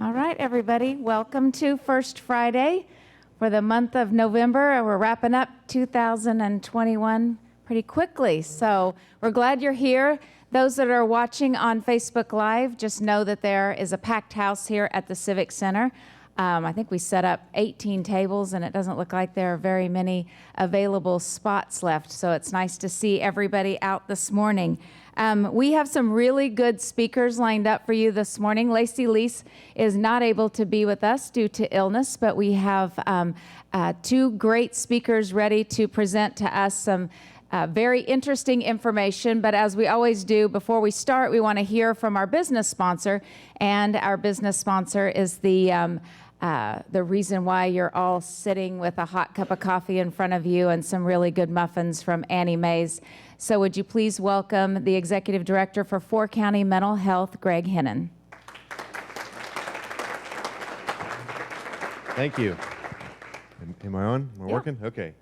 All right, everybody, welcome to First Friday for the month of November. We're wrapping up 2021 pretty quickly, so we're glad you're here. Those that are watching on Facebook Live, just know that there is a packed house here at the Civic Center. I think we set up 18 tables, and it doesn't look like there are very many available spots left, so it's nice to see everybody out this morning. We have some really good speakers lined up for you this morning. Lacey Lease is not able to be with us due to illness, but we have two great speakers ready to present to us some very interesting information. But as we always do, before we start, we want to hear from our business sponsor, and our business sponsor is the reason why you're all sitting with a hot cup of coffee in front of you and some really good muffins from Annie Mae's. So would you please welcome the Executive Director for 4-County Mental Health, Greg Hinnon. Thank you. Am I on? Am I working? Okay.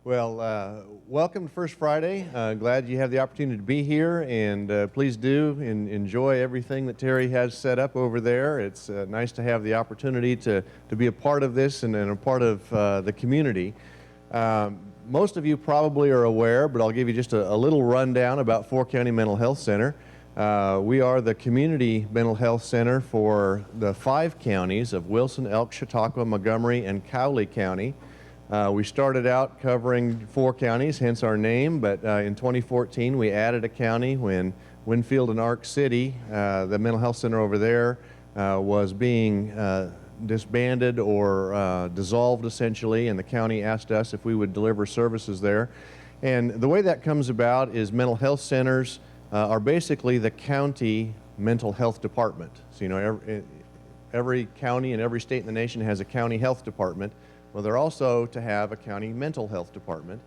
Well, welcome to First Friday. Glad you have the opportunity to be here, and please do enjoy everything that Terry has set up over there. It's nice to have the opportunity to be a part of this and a part of the community. Most of you probably are aware, but I'll give you just a little rundown about 4-County Mental Health Center. We are the community mental health center for the 5 counties of Wilson, Elk, Chautauqua, Montgomery, and Cowley County. We started out covering 4 counties, hence our name, but in 2014 we added a county when Winfield and Ark City, the mental health center over there, was being disbanded or dissolved essentially, and the county asked us if we would deliver services there. And the way that comes about is mental health centers are basically the county mental health department. So you know, every county and every state in the nation has a county health department. Well, they're also to have a county mental health department,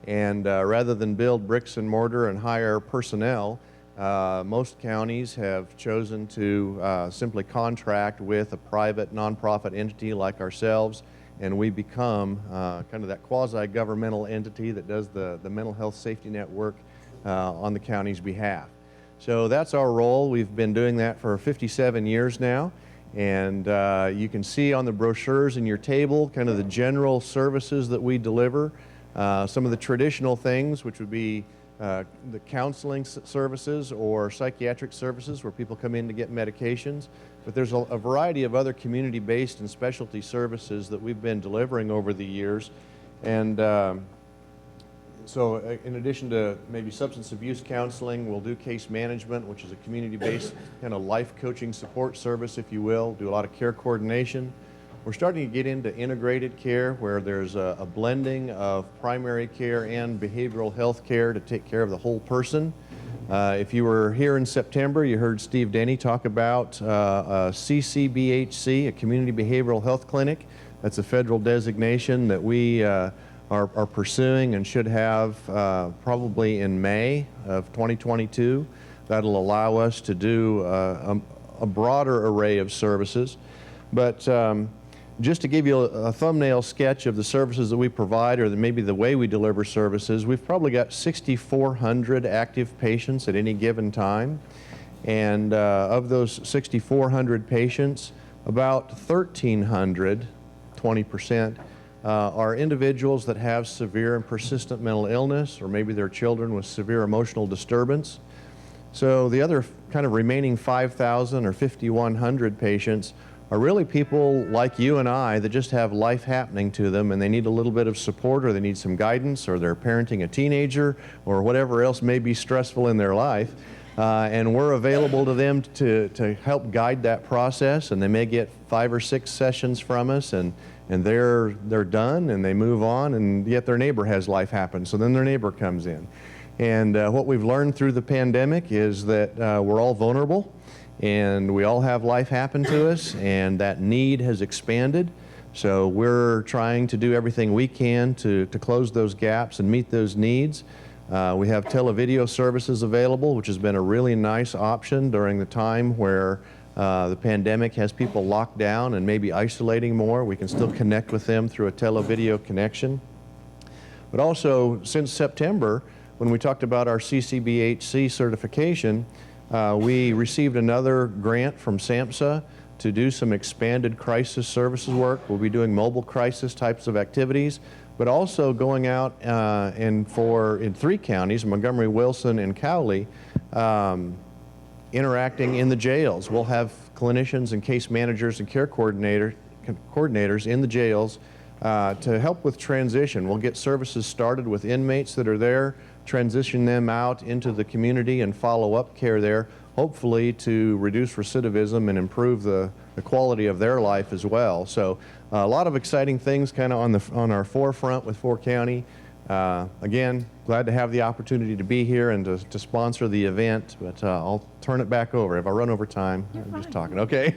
and rather than build bricks and mortar and hire personnel, most counties have chosen to simply contract with a private nonprofit entity like ourselves, and we become kind of that quasi-governmental entity that does the mental health safety network on the county's behalf. So that's our role. We've been doing that for 57 years now, and you can see on the brochures in your table kind of the general services that we deliver. Some of the traditional things, which would be the counseling services or psychiatric services where people come in to get medications. But there's a variety of other community-based and specialty services that we've been delivering over the years. And so in addition to maybe substance abuse counseling, we'll do case management, which is a community-based kind of life coaching support service, if you will, do a lot of care coordination. We're starting to get into integrated care where there's a blending of primary care and behavioral health care to take care of the whole person. If you were here in September, you heard Steve Denny talk about a CCBHC, a Community Behavioral Health Clinic. That's a federal designation that we are pursuing and should have probably in May of 2022. That'll allow us to do a broader array of services. But just to give you a thumbnail sketch of the services that we provide, or maybe the way we deliver services, we've probably got 6,400 active patients at any given time. And of those 6,400 patients, about 1,300, 20%, are individuals that have severe and persistent mental illness, or maybe they're children with severe emotional disturbance. So the other kind of remaining 5,000 or 5,100 patients are really people like you and I that just have life happening to them, and they need a little bit of support, or they need some guidance, or they're parenting a teenager, or whatever else may be stressful in their life. And we're available to them to help guide that process, and they may get 5 or 6 sessions from us, and they're done, and they move on, and yet their neighbor has life happen, so then their neighbor comes in. And what we've learned through the pandemic is that we're all vulnerable, and we all have life happen to us, and that need has expanded. So we're trying to do everything we can to close those gaps and meet those needs. We have Televideo Services available, which has been a really nice option during the time where the pandemic has people locked down and maybe isolating more. We can still connect with them through a televideo connection. But also, since September, when we talked about our CCBHC certification, we received another grant from SAMHSA to do some expanded crisis services work. We'll be doing mobile crisis types of activities, but also going out in 3 counties, Montgomery, Wilson, and Cowley, interacting in the jails. We'll have clinicians and case managers and care coordinators in the jails to help with transition. We'll get services started with inmates that are there, transition them out into the community and follow-up care there, hopefully to reduce recidivism and improve the quality of their life as well. So a lot of exciting things kind of on our forefront with 4 County. Again, glad to have the opportunity to be here and to sponsor the event, but I'll turn it back over. If I run over time, I'm just talking. Okay.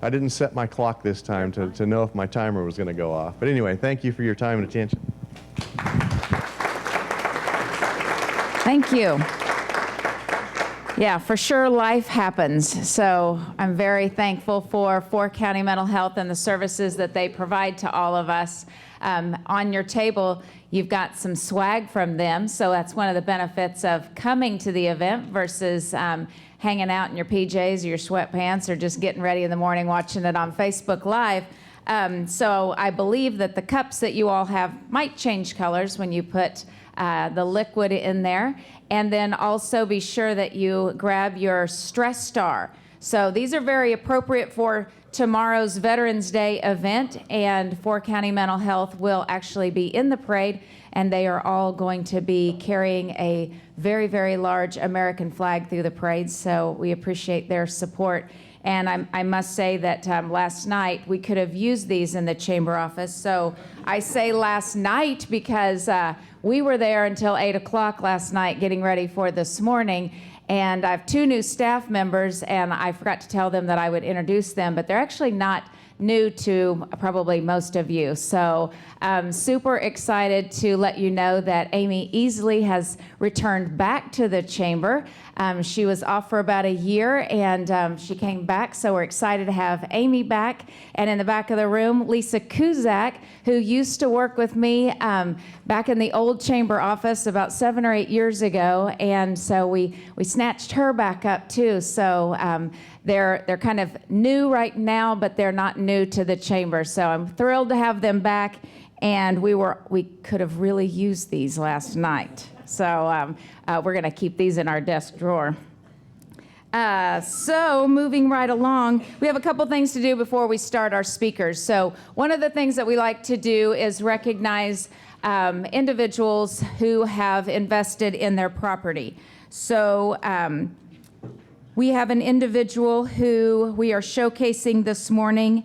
I didn't set my clock this time to know if my timer was going to go off. But anyway, thank you for your time and attention. Thank you. Yeah, for sure life happens. So I'm very thankful for 4 County Mental Health and the services that they provide to all of us. On your table, you've got some swag from them. So that's one of the benefits of coming to the event versus hanging out in your PJs or your sweatpants or just getting ready in the morning watching it on Facebook Live. So I believe that the cups that you all have might change colors when you put the liquid in there. And then also be sure that you grab your Stress Star. So these are very appropriate for tomorrow's Veterans Day event, and 4 County Mental Health will actually be in the parade, and they are all going to be carrying a very, very large American flag through the parade, so we appreciate their support. And I must say that last night we could have used these in the chamber office. So I say last night because we were there until 8 o'clock last night getting ready for this morning. And I have 2 new staff members, and I forgot to tell them that I would introduce them, but they're actually not new to probably most of you. So I'm super excited to let you know that Amy Easley has returned back to the chamber. She was off for about a year, and she came back, so we're excited to have Amy back. And in the back of the room, Lisa Kuzak, who used to work with me back in the old chamber office about 7 or 8 years ago, and so we snatched her back up too. So they're kind of new right now, but they're not new to the chamber. So I'm thrilled to have them back, and we could have really used these last night. So we're going to keep these in our desk drawer. So moving right along, we have a couple things to do before we start our speakers. So one of the things that we like to do is recognize individuals who have invested in their property. So we have an individual who we are showcasing this morning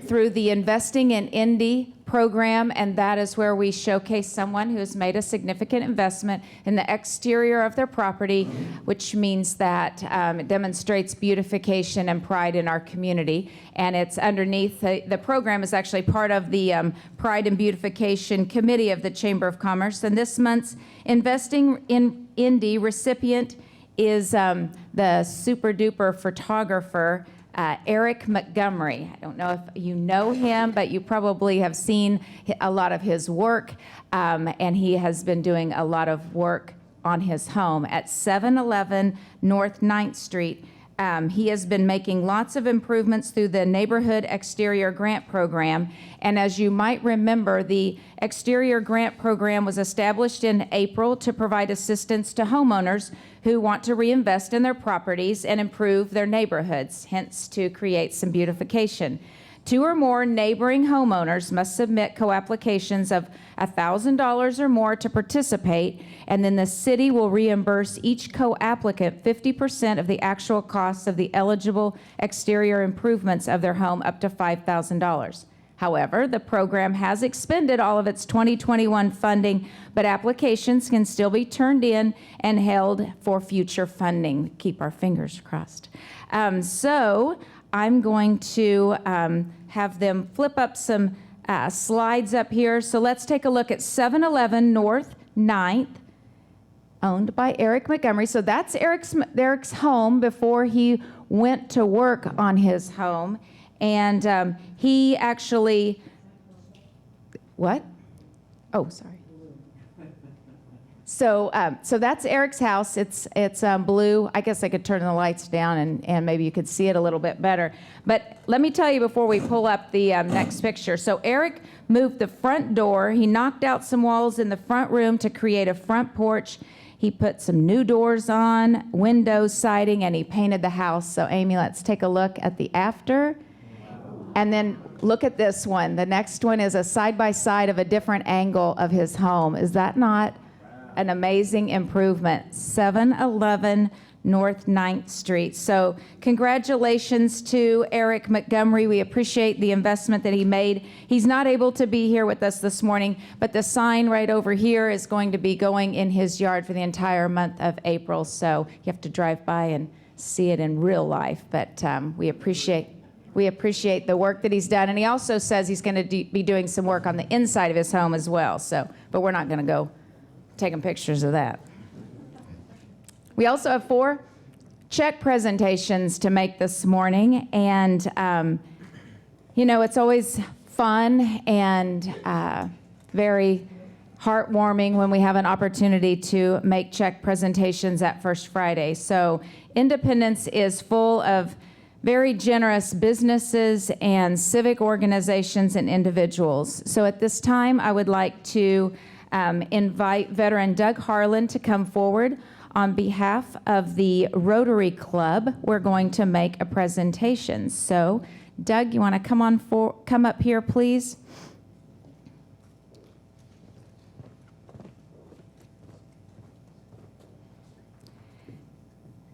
through the Investing in Indy program, and that is where we showcase someone who has made a significant investment in the exterior of their property, which means that it demonstrates beautification and pride in our community. And it's underneath, the program is actually part of the Pride and Beautification Committee of the Chamber of Commerce. And this month's Investing in Indy recipient is the super duper photographer, Eric Montgomery. I don't know if you know him, but you probably have seen a lot of his work, and he has been doing a lot of work on his home at 711 North 9th Street. He has been making lots of improvements through the Neighborhood Exterior Grant Program, and as you might remember, the Exterior Grant Program was established in April to provide assistance to homeowners who want to reinvest in their properties and improve their neighborhoods, hence to create some beautification. 2 or more neighboring homeowners must submit co-applications of $1,000 or more to participate, and then the city will reimburse each co-applicant 50% of the actual costs of the eligible exterior improvements of their home up to $5,000. However, the program has expended all of its 2021 funding, but applications can still be turned in and held for future funding. Keep our fingers crossed. So I'm going to have them flip up some slides up here. So let's take a look at 711 North 9th, owned by Eric Montgomery. So that's Eric's home before he went to work on his home. And he actually, what? Oh, sorry. So that's Eric's house. It's blue. I guess I could turn the lights down and maybe you could see it a little bit better. But let me tell you before we pull up the next picture. So Eric moved the front door. He knocked out some walls in the front room to create a front porch. He put some new doors on, windows, siding, and he painted the house. So Amy, let's take a look at the after. And then look at this one. The next one is a side-by-side of a different angle of his home. Is that not an amazing improvement? 711 North 9th Street. So congratulations to Eric Montgomery. We appreciate the investment that he made. He's not able to be here with us this morning, but the sign right over here is going to be going in his yard for the entire month of April. So you have to drive by and see it in real life. But we appreciate the work that he's done. And he also says he's going to be doing some work on the inside of his home as well. So, but we're not going to go taking pictures of that. We also have 4 check presentations to make this morning. And, it's always fun and very heartwarming when we have an opportunity to make check presentations at First Friday. So Independence is full of very generous businesses and civic organizations and individuals. So at this time, I would like to invite veteran Doug Harland to come forward. On behalf of the Rotary Club, we're going to make a presentation. So, Doug, you want to come up here, please?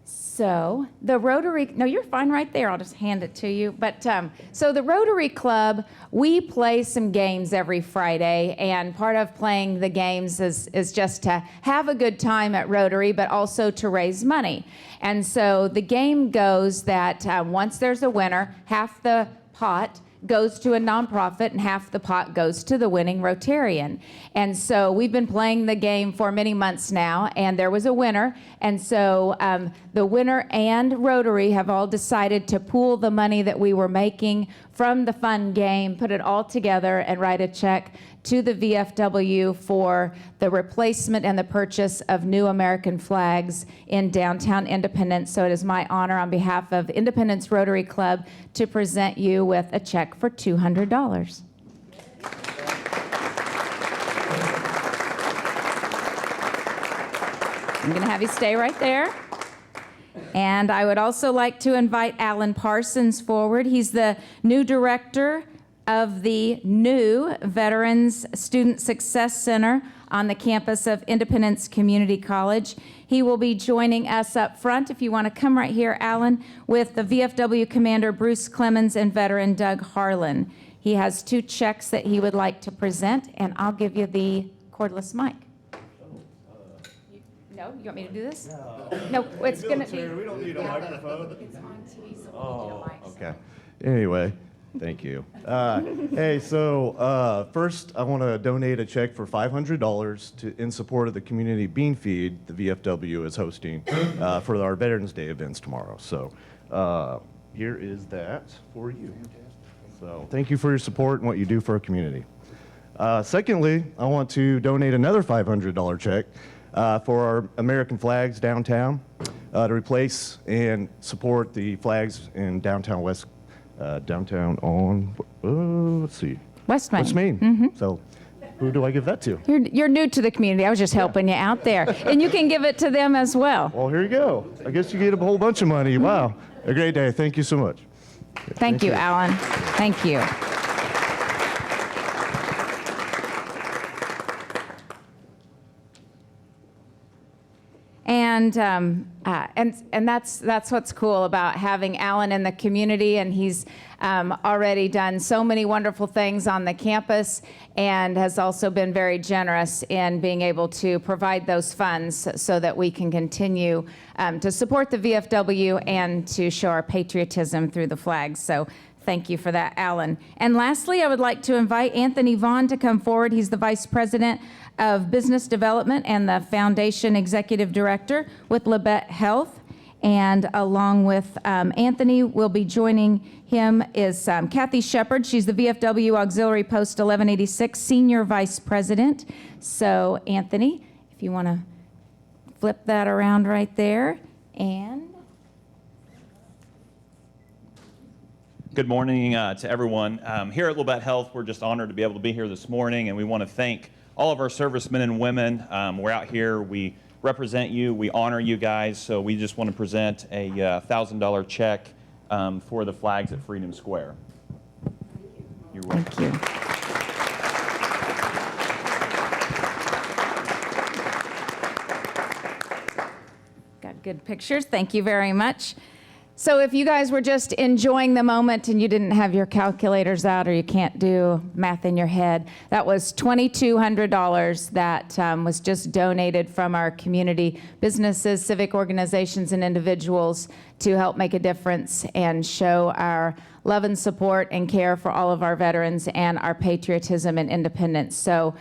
So the Rotary, no, you're fine right there. I'll just hand it to you. But so the Rotary Club, we play some games every Friday, and part of playing the games is just to have a good time at Rotary, but also to raise money. And so the game goes that once there's a winner, half the pot goes to a nonprofit and half the pot goes to the winning Rotarian. And so we've been playing the game for many months now, and there was a winner. And so the winner and Rotary have all decided to pool the money that we were making from the fun game, put it all together, and write a check to the VFW for the replacement and the purchase of new American flags in downtown Independence. So it is my honor on behalf of Independence Rotary Club to present you with a check for $200. I'm going to have you stay right there. And I would also like to invite Alan Parsons forward. He's the new director of the new Veterans Student Success Center on the campus of Independence Community College. He will be joining us up front, if you want to come right here, Alan, with the VFW Commander Bruce Clemens and veteran Doug Harland. He has 2 checks that he would like to present, and I'll give you the cordless mic. No, you want me to do this? No, it's going to be. We don't need a microphone. It's on TV, so we need a mic. Okay. Anyway, thank you. Hey, so first I want to donate a check for $500 in support of the community bean feed the VFW is hosting for our Veterans Day events tomorrow. So here is that for you. So thank you for your support and what you do for our community. Secondly, I want to donate another $500 check for our American flags downtown to replace and support the flags in downtown downtown on, let's see. West Main. West Main. Mm-hmm. So who do I give that to? You're new to the community. I was just helping you out there. And you can give it to them as well. Well, here you go. I guess you get a whole bunch of money. Wow. A great day. Thank you so much. Thank you, Alan. Thank you. And that's what's cool about having Alan in the community, and he's already done so many wonderful things on the campus and has also been very generous in being able to provide those funds so that we can continue to support the VFW and to show our patriotism through the flags. So thank you for that, Alan. And lastly, I would like to invite Anthony Vaughan to come forward. He's the Vice President of Business Development and the Foundation Executive Director with Labette Health. And along with Anthony, will be joining him is Kathy Shepard. She's the VFW Auxiliary Post 1186 Senior Vice President. So Anthony, if if you want to flip that around right there. And good morning to everyone. Here at Labatt Health, we're just honored to be able to be here this morning, and we want to thank all of our servicemen and women. We're out here, we represent you, we honor you guys, so we just want to present a $1,000 check for the flags at Freedom Square. You're welcome. thank you. Got good pictures. Thank you very much. So if you guys were just enjoying the moment and you didn't have your calculators out or you can't do math in your head, that was $2,200 that was just donated from our community businesses, civic organizations, and individuals to help make a difference and show our love and support and care for all of our veterans and our patriotism and independence. So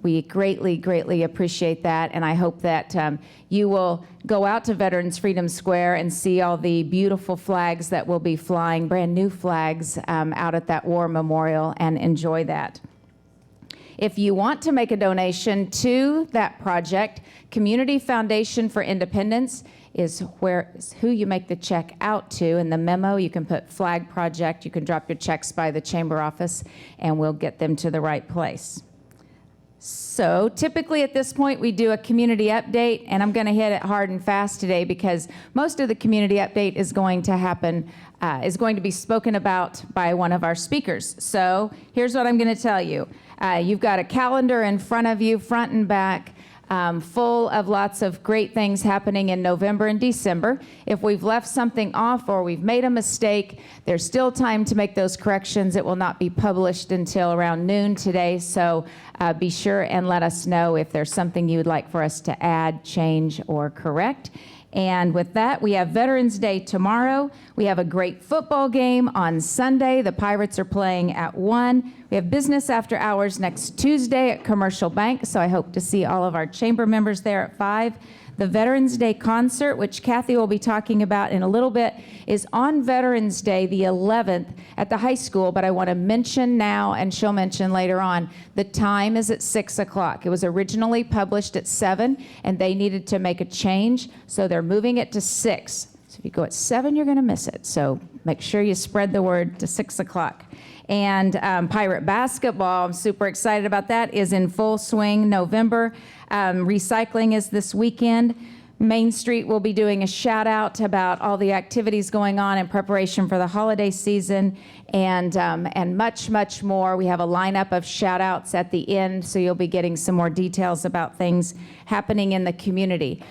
we greatly, greatly appreciate that, and I hope that you will go out to Veterans Freedom Square and see all the beautiful flags that will be flying, brand new flags out at that war memorial, and enjoy that. If you want to make a donation to that project, Community Foundation for Independence is who you make the check out to. In the memo, you can put Flag Project. You can drop your checks by the chamber office, and we'll get them to the right place. So typically at this point, we do a community update, and I'm going to hit it hard and fast today because most of the community update is going to happen, is going to be spoken about by one of our speakers. So here's what I'm going to tell you. You've got a calendar in front of you, front and back, full of lots of great things happening in November and December. If we've left something off or we've made a mistake, there's still time to make those corrections. It will not be published until around noon today, so be sure and let us know if there's something you would like for us to add, change, or correct. And with that, we have Veterans Day tomorrow. We have a great football game on Sunday. The Pirates are playing at 1. We have business after hours next Tuesday at Commercial Bank, so I hope to see all of our chamber members there at 5. The Veterans Day concert, which Kathy will be talking about in a little bit, is on Veterans Day, the 11th, at the high school, but I want to mention now, and she'll mention later on, the time is at 6 o'clock. It was originally published at 7, and they needed to make a change, so they're moving it to 6. So if you go at 7, you're going to miss it. So make sure you spread the word to 6 o'clock. And Pirate basketball, I'm super excited about that, is in full swing November. Recycling is this weekend. Main Street will be doing a shout out about all the activities going on in preparation for the holiday season, and much, much more. We have a lineup of shout outs at the end, so you'll be getting some more details about things happening in the community.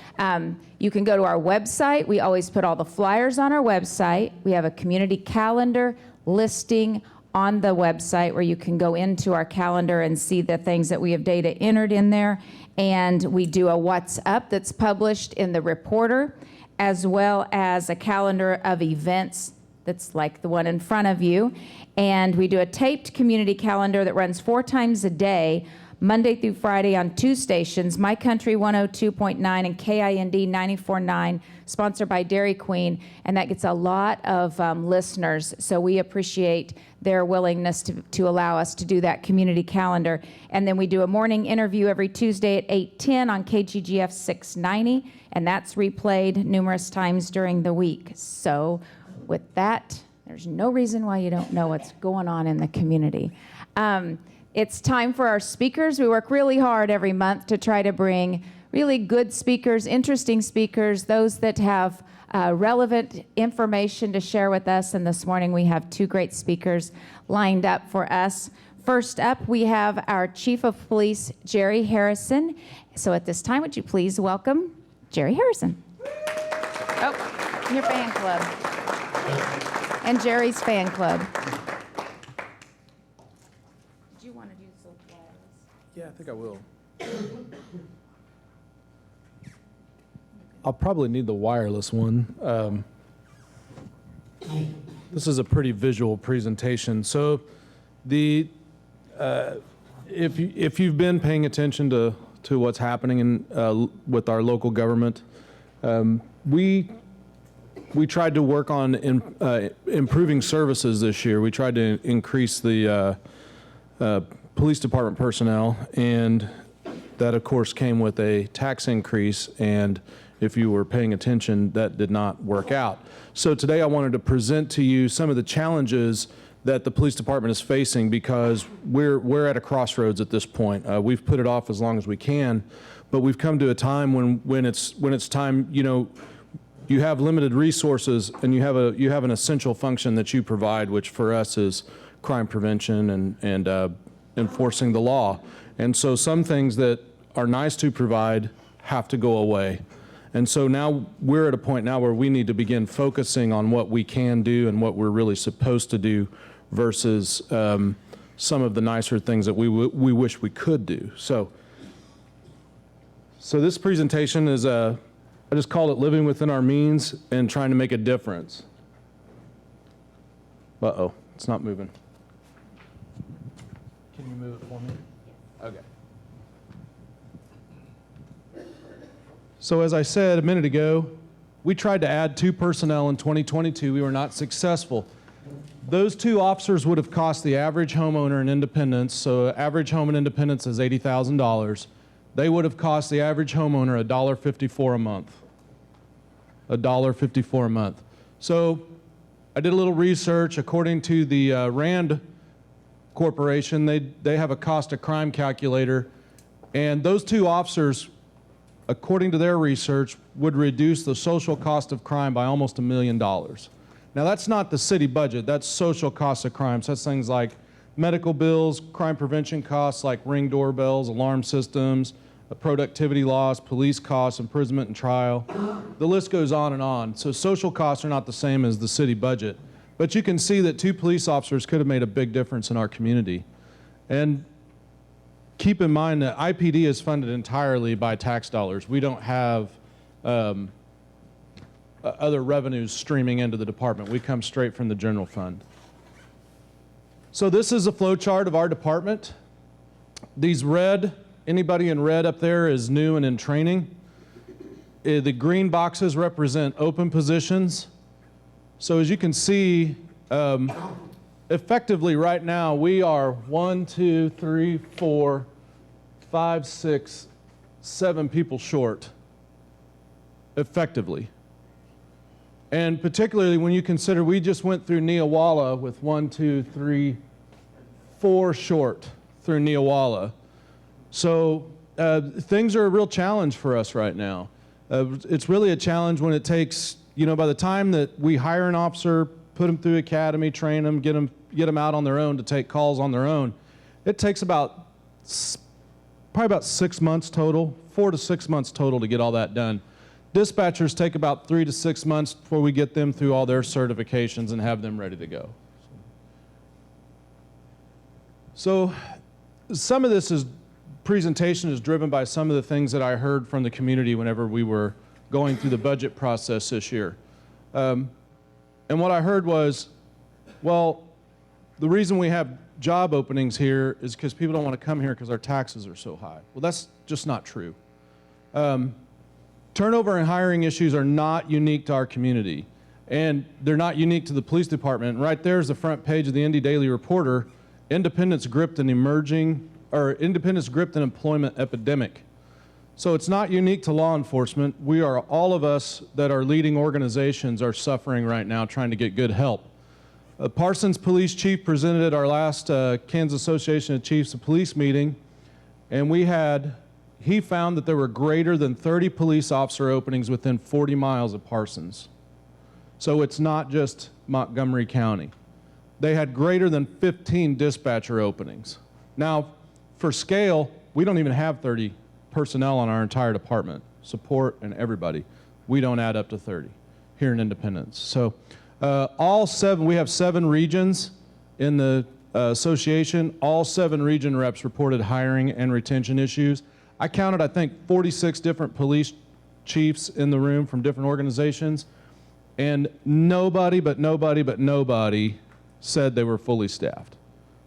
You can go to our website. We always put all the flyers on our website. We have a community calendar listing on the website where you can go into our calendar and see the things that we have data entered in there. And we do a What's Up that's published in the Reporter, as well as a calendar of events that's like the one in front of you. And we do a taped community calendar that runs 4 times a day, Monday through Friday on 2 stations, My Country 102.9 and KIND 94.9, sponsored by Dairy Queen, and that gets a lot of listeners, so we appreciate their willingness to allow us to do that community calendar. And then we do a morning interview every Tuesday at 8:10 on KGGF 690, and that's replayed numerous times during the week. So with that, there's no reason why you don't know what's going on in the community. It's time for our speakers. We work really hard every month to try to bring really good speakers, interesting speakers, those that have relevant information to share with us. And this morning we have 2 great speakers lined up for us. First up, we have our Chief of Police, Jerry Harrison. So at this time, would you please welcome Jerry Harrison? Oh, your fan club. And Jerry's fan club. Yeah, I think I will. I'll probably need the wireless one. This is a pretty visual presentation. So if you've been paying attention to what's happening with our local government, we tried to work on improving services this year. We tried to increase the police department personnel, and that of course came with a tax increase, and if you were paying attention, that did not work out. So today I wanted to present to you some of the challenges that the police department is facing, because we're at a crossroads at this point. We've put it off as long as we can, but we've come to a time when it's time. You have limited resources, and you have an essential function that you provide, which for us is crime prevention and enforcing the law. And so some things that are nice to provide have to go away. And so now we're at a point now where we need to begin focusing on what we can do and what we're really supposed to do versus some of the nicer things that we wish we could do. So this presentation is I just call it living within our means and trying to make a difference. Uh-oh, it's not moving. Can you move it for me? Okay. So as I said a minute ago, we tried to add 2 personnel in 2022. We were not successful. Those 2 officers would have cost the average homeowner in Independence, so average home in Independence is $80,000. They would have cost the average homeowner $1.54 a month. $1.54 a month. So I did a little research. According to the Rand Corporation, they have a cost of crime calculator, and those 2 officers, according to their research, would reduce the social cost of crime by almost $1 million. Now that's not the city budget, that's social costs of crime. So that's things like medical bills, crime prevention costs like ring doorbells, alarm systems, productivity loss, police costs, imprisonment and trial. The list goes on and on. So social costs are not the same as the city budget. But you can see that 2 police officers could have made a big difference in our community. And keep in mind that IPD is funded entirely by tax dollars. We don't have other revenues streaming into the department. We come straight from the general fund. So this is a flow chart of our department. These red, anybody in red up there is new and in training. The green boxes represent open positions. So as you can see, effectively right now we are 1, 2, 3, 4, 5, 6, 7 people short, effectively. And particularly when you consider we just went through Neowalla with 1, 2, 3, 4 short through Neowalla. So things are a real challenge for us right now. It's really a challenge when it takes, by the time that we hire an officer, put them through academy, train them, get them out on their own to take calls on their own, it takes probably about 6 months total, 4 to 6 months total to get all that done. Dispatchers take about 3 to 6 months before we get them through all their certifications and have them ready to go. So some of this presentation is driven by some of the things that I heard from the community whenever we were going through the budget process this year. And what I heard was, well, the reason we have job openings here is because people don't want to come here because our taxes are so high. Well, that's just not true. Turnover and hiring issues are not unique to our community, and they're not unique to the police department. And right there is the front page of the Indy Daily Reporter. Independence gripped an employment epidemic. So it's not unique to law enforcement. All of us that are leading organizations are suffering right now trying to get good help. Parsons police chief presented at our last Kansas Association of Chiefs of Police meeting, and he found that there were greater than 30 police officer openings within 40 miles of Parsons. So it's not just Montgomery County. They had greater than 15 dispatcher openings. Now, for scale, we don't even have 30 personnel on our entire department, support and everybody. We don't add up to 30 here in Independence. So we have 7 regions in the association. All 7 region reps reported hiring and retention issues. I counted, I think, 46 different police chiefs in the room from different organizations, and nobody said they were fully staffed.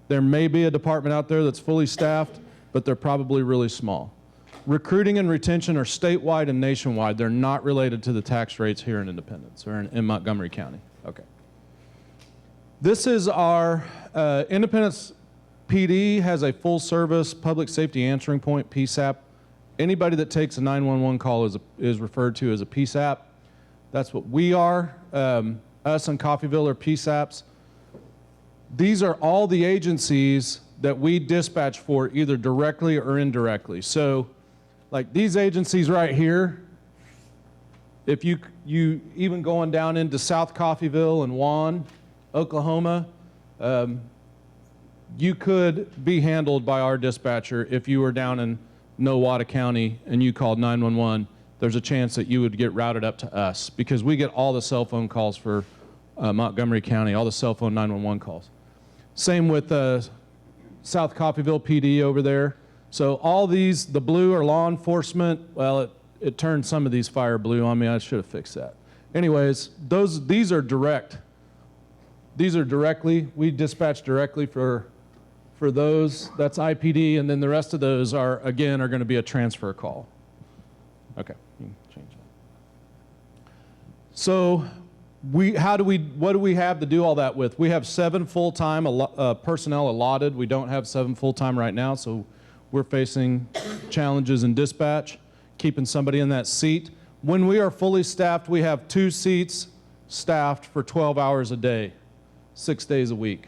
There may be a department out there that's fully staffed, but they're probably really small. Recruiting and retention are statewide and nationwide. They're not related to the tax rates here in Independence or in Montgomery County. Okay. This is our Independence PD has a full service public safety answering point, PSAP Anybody that takes a 911 call is referred to as a PSAP. That's what we are. Us and Coffeyville are PSAPs. These are all the agencies that we dispatch for, either directly or indirectly. So, like these agencies right here, if you even going down into South Coffeyville and Vaughan, Oklahoma, you could be handled by our dispatcher if you were down in Nowata County and you called 911. There's a chance that you would get routed up to us because we get all the cell phone calls for Montgomery County, all the cell phone 911 calls. Same with South Coffeyville PD over there. So all these, the blue are law enforcement. Well, it turned some of these fire blue on me. I should have fixed that. Anyways, these are direct. These are directly, we dispatch directly for those. That's IPD, and then the rest of those are going to be a transfer call. Okay, you can change that. So what do we have to do all that with? We have 7 full-time personnel allotted. We don't have 7 full-time right now, so we're facing challenges in dispatch, keeping somebody in that seat. When we are fully staffed, we have 2 seats staffed for 12 hours a day, 6 days a week.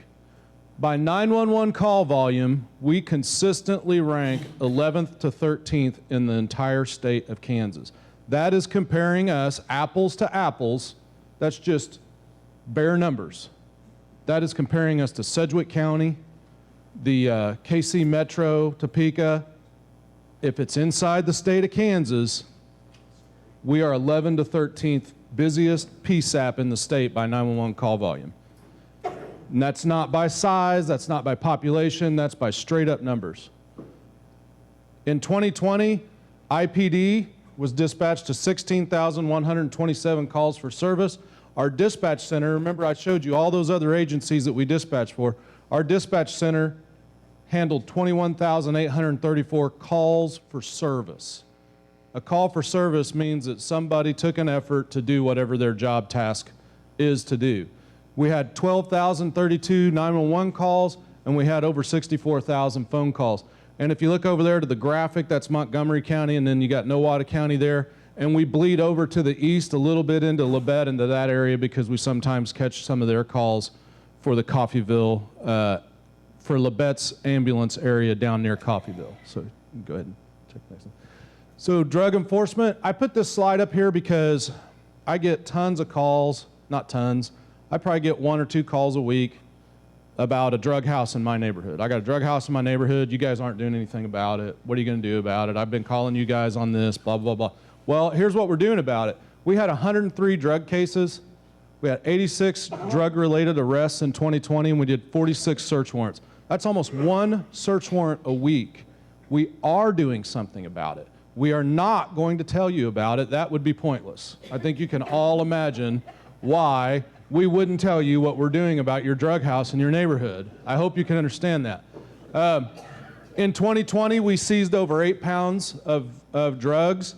By 911 call volume, we consistently rank 11th to 13th in the entire state of Kansas. That is comparing us apples to apples. That's just bare numbers. That is comparing us to Sedgwick County, the KC Metro, Topeka. If it's inside the state of Kansas, we are 11th to 13th busiest PSAP in the state by 911 call volume. And that's not by size, that's not by population, that's by straight up numbers. In 2020, IPD was dispatched to 16,127 calls for service. Our dispatch center, remember I showed you all those other agencies that we dispatch for, our dispatch center handled 21,834 calls for service. A call for service means that somebody took an effort to do whatever their job task is to do. We had 12,032 911 calls, and we had over 64,000 phone calls. And if you look over there to the graphic, that's Montgomery County, and then you got Nowata County there. And we bleed over to the east a little bit into Labette, into that area, because we sometimes catch some of their calls for the Coffeyville, for Labette's ambulance area down near Coffeyville. So go ahead and check next one. So drug enforcement, I put this slide up here because I get tons of calls, not tons, I probably get 1 or 2 calls a week about a drug house in my neighborhood. I got a drug house in my neighborhood. You guys aren't doing anything about it. What are you going to do about it? I've been calling you guys on this, blah, blah, blah. Well, here's what we're doing about it. We had 103 drug cases. We had 86 drug-related arrests in 2020, and we did 46 search warrants. That's almost 1 search warrant a week. We are doing something about it. We are not going to tell you about it. That would be pointless. I think you can all imagine why we wouldn't tell you what we're doing about your drug house in your neighborhood. I hope you can understand that. In 2020, we seized over 8 pounds of drugs.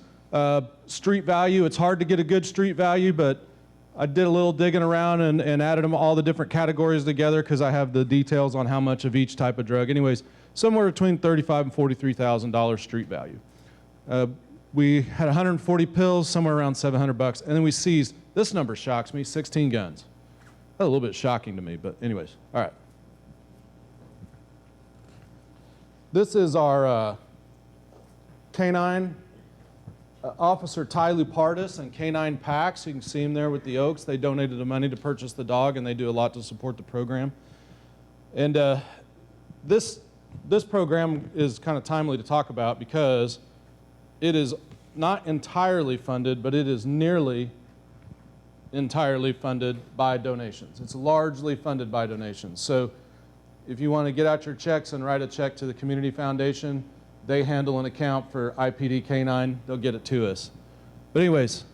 Street value, it's hard to get a good street value, but I did a little digging around and added them all the different categories together because I have the details on how much of each type of drug. Anyways, somewhere between $35,000 and $43,000 street value. We had 140 pills, somewhere around $700, and then we seized, this number shocks me, 16 guns. That's a little bit shocking to me, but anyways, all right. This is our canine, Officer Ty Lupardis and Canine Packs. You can see him there with the Oaks. They donated the money to purchase the dog, and they do a lot to support the program. And this program is kind of timely to talk about because it is not entirely funded, but it is nearly entirely funded by donations. It's largely funded by donations. So if you want to get out your checks and write a check to the Community Foundation, they handle an account for IPD Canine. They'll get it to us. But anyways,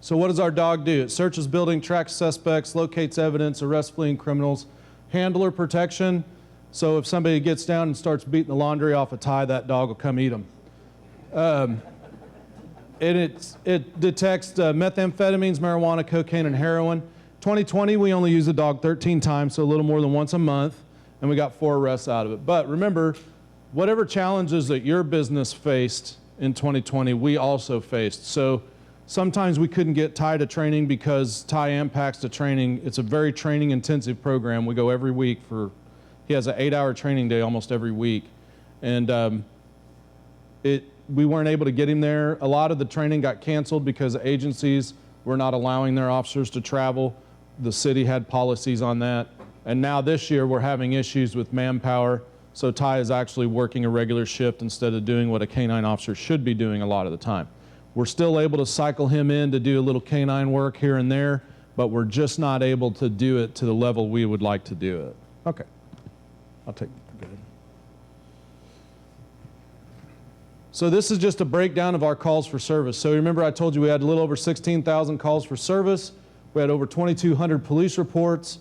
so what does our dog do? It searches building, tracks suspects, locates evidence, arrests fleeing criminals. Handler protection. So if somebody gets down and starts beating the laundry off a Ty, that dog will come eat them. It detects methamphetamines, marijuana, cocaine, and heroin. 2020, we only used the dog 13 times, so a little more than once a month, and we got 4 arrests out of it. But remember, whatever challenges that your business faced in 2020 we also faced. So sometimes we couldn't get Ty to training because Ty and Pax to training. It's a very training intensive program. We go every week he has an 8-hour training day almost every week. And we weren't able to get him there. A lot of the training got canceled because agencies were not allowing their officers to travel. The city had policies on that. And now this year we're having issues with manpower. So Ty is actually working a regular shift instead of doing what a canine officer should be doing a lot of the time. We're still able to cycle him in to do a little canine work here and there, but we're just not able to do it to the level we would like to do it. Okay, I'll take it. So this is just a breakdown of our calls for service. So remember I told you we had a little over 16,000 calls for service. We had over 2,200 police reports,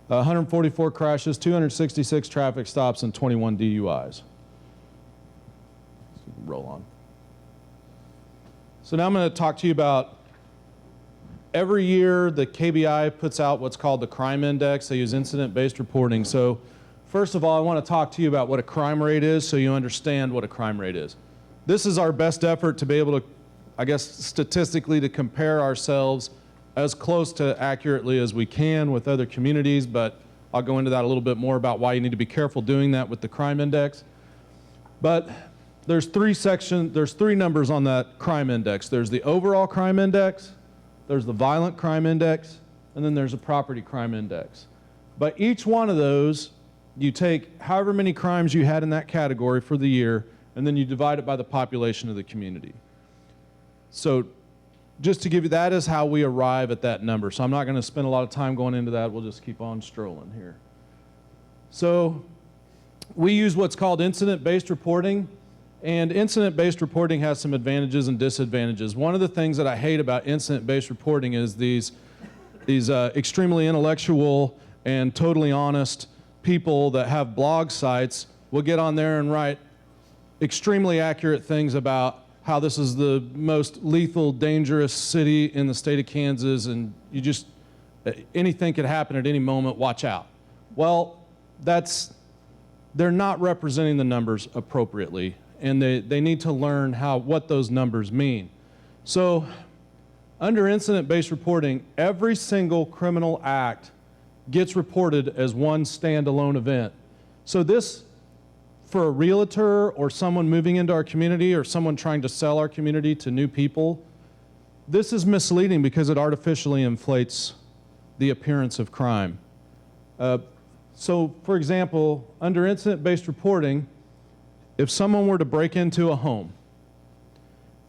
144 crashes, 266 traffic stops, and 21 DUIs. Roll on. So now I'm going to talk to you about every year the KBI puts out what's called the crime index. They use incident-based reporting. So first of all, I want to talk to you about what a crime rate is so you understand what a crime rate is. This is our best effort to be able to, I guess, statistically to compare ourselves as close to accurately as we can with other communities, but I'll go into that a little bit more about why you need to be careful doing that with the crime index. But there's three numbers on that crime index. There's the overall crime index, there's the violent crime index, and then there's a property crime index. But each one of those, you take however many crimes you had in that category for the year, and then you divide it by the population of the community. So just to give you, that is how we arrive at that number. So I'm not going to spend a lot of time going into that. We'll just keep on strolling here. So we use what's called incident-based reporting, and incident-based reporting has some advantages and disadvantages. One of the things that I hate about incident-based reporting is these extremely intellectual and totally honest people that have blog sites will get on there and write extremely accurate things about how this is the most lethal, dangerous city in the state of Kansas, and anything could happen at any moment, watch out. Well, they're not representing the numbers appropriately, and they need to learn what those numbers mean. So under incident-based reporting, every single criminal act gets reported as one standalone event. So this, for a realtor or someone moving into our community or someone trying to sell our community to new people, this is misleading because it artificially inflates the appearance of crime. So, for example, under incident-based reporting, if someone were to break into a home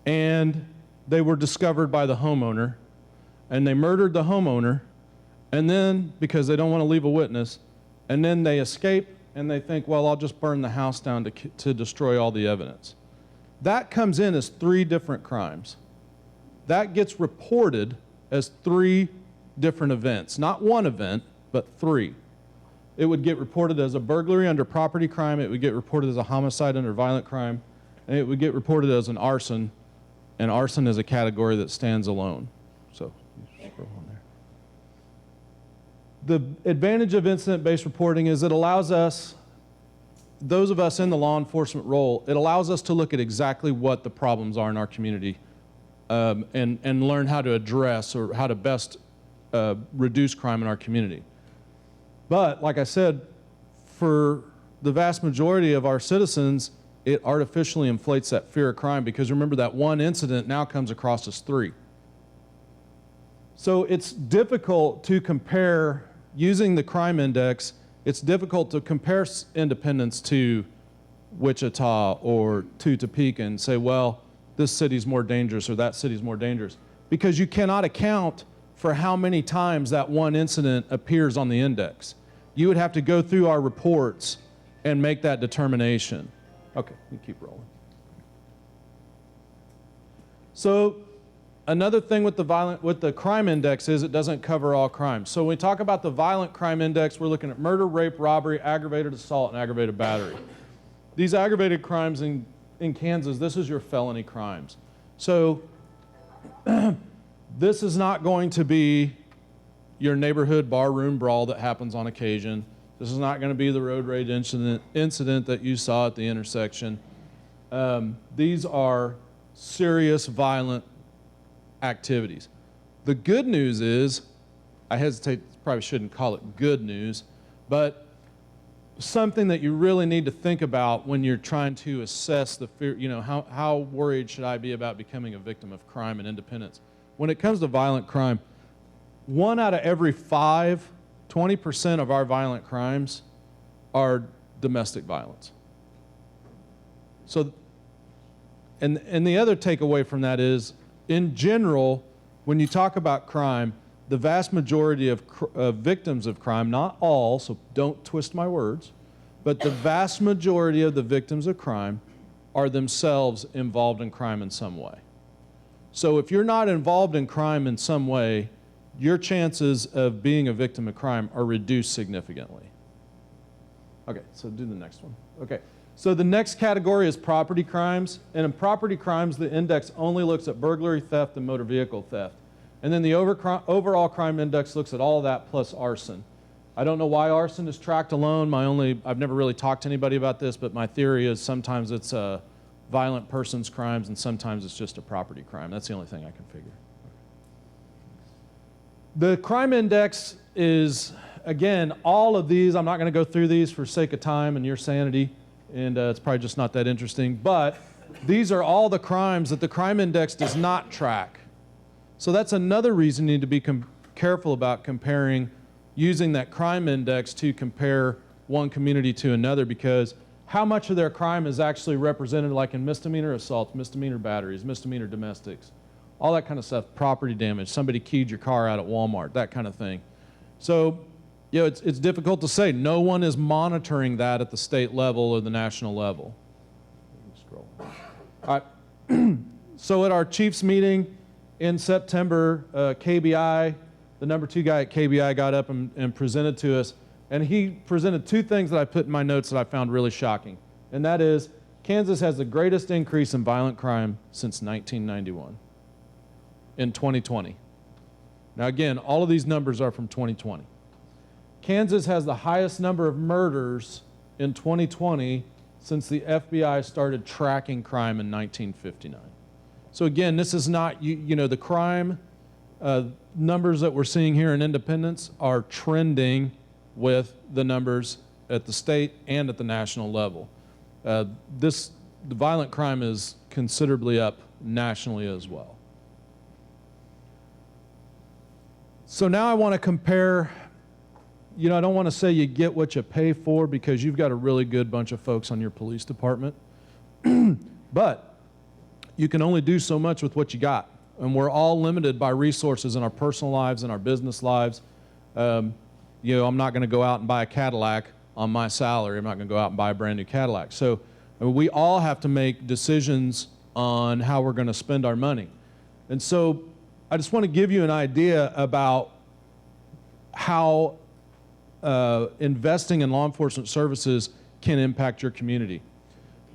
and they were discovered by the homeowner and they murdered the homeowner, and then, because they don't want to leave a witness, and then they escape and they think, well, I'll just burn the house down to destroy all the evidence. That comes in as 3 different crimes. That gets reported as 3 different events. Not one event, but 3. It would get reported as a burglary under property crime, it would get reported as a homicide under violent crime, and it would get reported as an arson, and arson is a category that stands alone. So, scroll on there. The advantage of incident-based reporting is it allows us, those of us in the law enforcement role, it allows us to look at exactly what the problems are in our community and learn how to address or how to best reduce crime in our community. But like I said, for the vast majority of our citizens, it artificially inflates that fear of crime because remember that one incident now comes across as 3. So it's difficult to compare, using the crime index, it's difficult to compare Independence to Wichita or to Topeka and say, well, this city's more dangerous or that city's more dangerous, because you cannot account for how many times that one incident appears on the index. You would have to go through our reports and make that determination. Okay, you keep rolling. So another thing with the crime index is it doesn't cover all crimes. So when we talk about the violent crime index, we're looking at murder, rape, robbery, aggravated assault, and aggravated battery. These aggravated crimes in Kansas, this is your felony crimes. So this is not going to be your neighborhood barroom brawl that happens on occasion. This is not going to be the road rage incident that you saw at the intersection. These are serious violent activities. The good news is, I hesitate, probably shouldn't call it good news, but something that you really need to think about when you're trying to assess the fear, how worried should I be about becoming a victim of crime and independence? When it comes to violent crime, 1 out of every 5, 20% of our violent crimes are domestic violence. So, and the other takeaway from that is, in general, when you talk about crime, the vast majority of victims of crime, not all, so don't twist my words, but the vast majority of the victims of crime are themselves involved in crime in some way. So if you're not involved in crime in some way, your chances of being a victim of crime are reduced significantly. Okay, so do the next one. Okay, so the next category is property crimes. And in property crimes, the index only looks at burglary, theft, and motor vehicle theft. And then the overall crime index looks at all of that plus arson. I don't know why arson is tracked alone. I've never really talked to anybody about this, but my theory is sometimes it's violent persons crimes and sometimes it's just a property crime. That's the only thing I can figure. The crime index is, again, all of these, I'm not going to go through these for sake of time and your sanity, and it's probably just not that interesting, but these are all the crimes that the crime index does not track. So that's another reason you need to be careful about using that crime index to compare one community to another, because how much of their crime is actually represented like in misdemeanor assaults, misdemeanor batteries, misdemeanor domestics, all that kind of stuff, property damage, somebody keyed your car out at Walmart, that kind of thing. So, it's difficult to say. No one is monitoring that at the state level or the national level. Scroll. All right. So at our Chiefs meeting in September, KBI, the number 2 guy at KBI got up and presented to us, and he presented 2 things that I put in my notes that I found really shocking. And that is, Kansas has the greatest increase in violent crime since 1991 in 2020. Now again, all of these numbers are from 2020. Kansas has the highest number of murders in 2020 since the FBI started tracking crime in 1959. So again, this is not, the crime numbers that we're seeing here in Independence are trending with the numbers at the state and at the national level. The violent crime is considerably up nationally as well. So now I want to compare, I don't want to say you get what you pay for, because you've got a really good bunch of folks on your police department, but you can only do so much with what you got. And we're all limited by resources in our personal lives and our business lives. I'm not going to go out and buy a Cadillac on my salary. I'm not going to go out and buy a brand new Cadillac. So we all have to make decisions on how we're going to spend our money. And so I just want to give you an idea about how investing in law enforcement services can impact your community.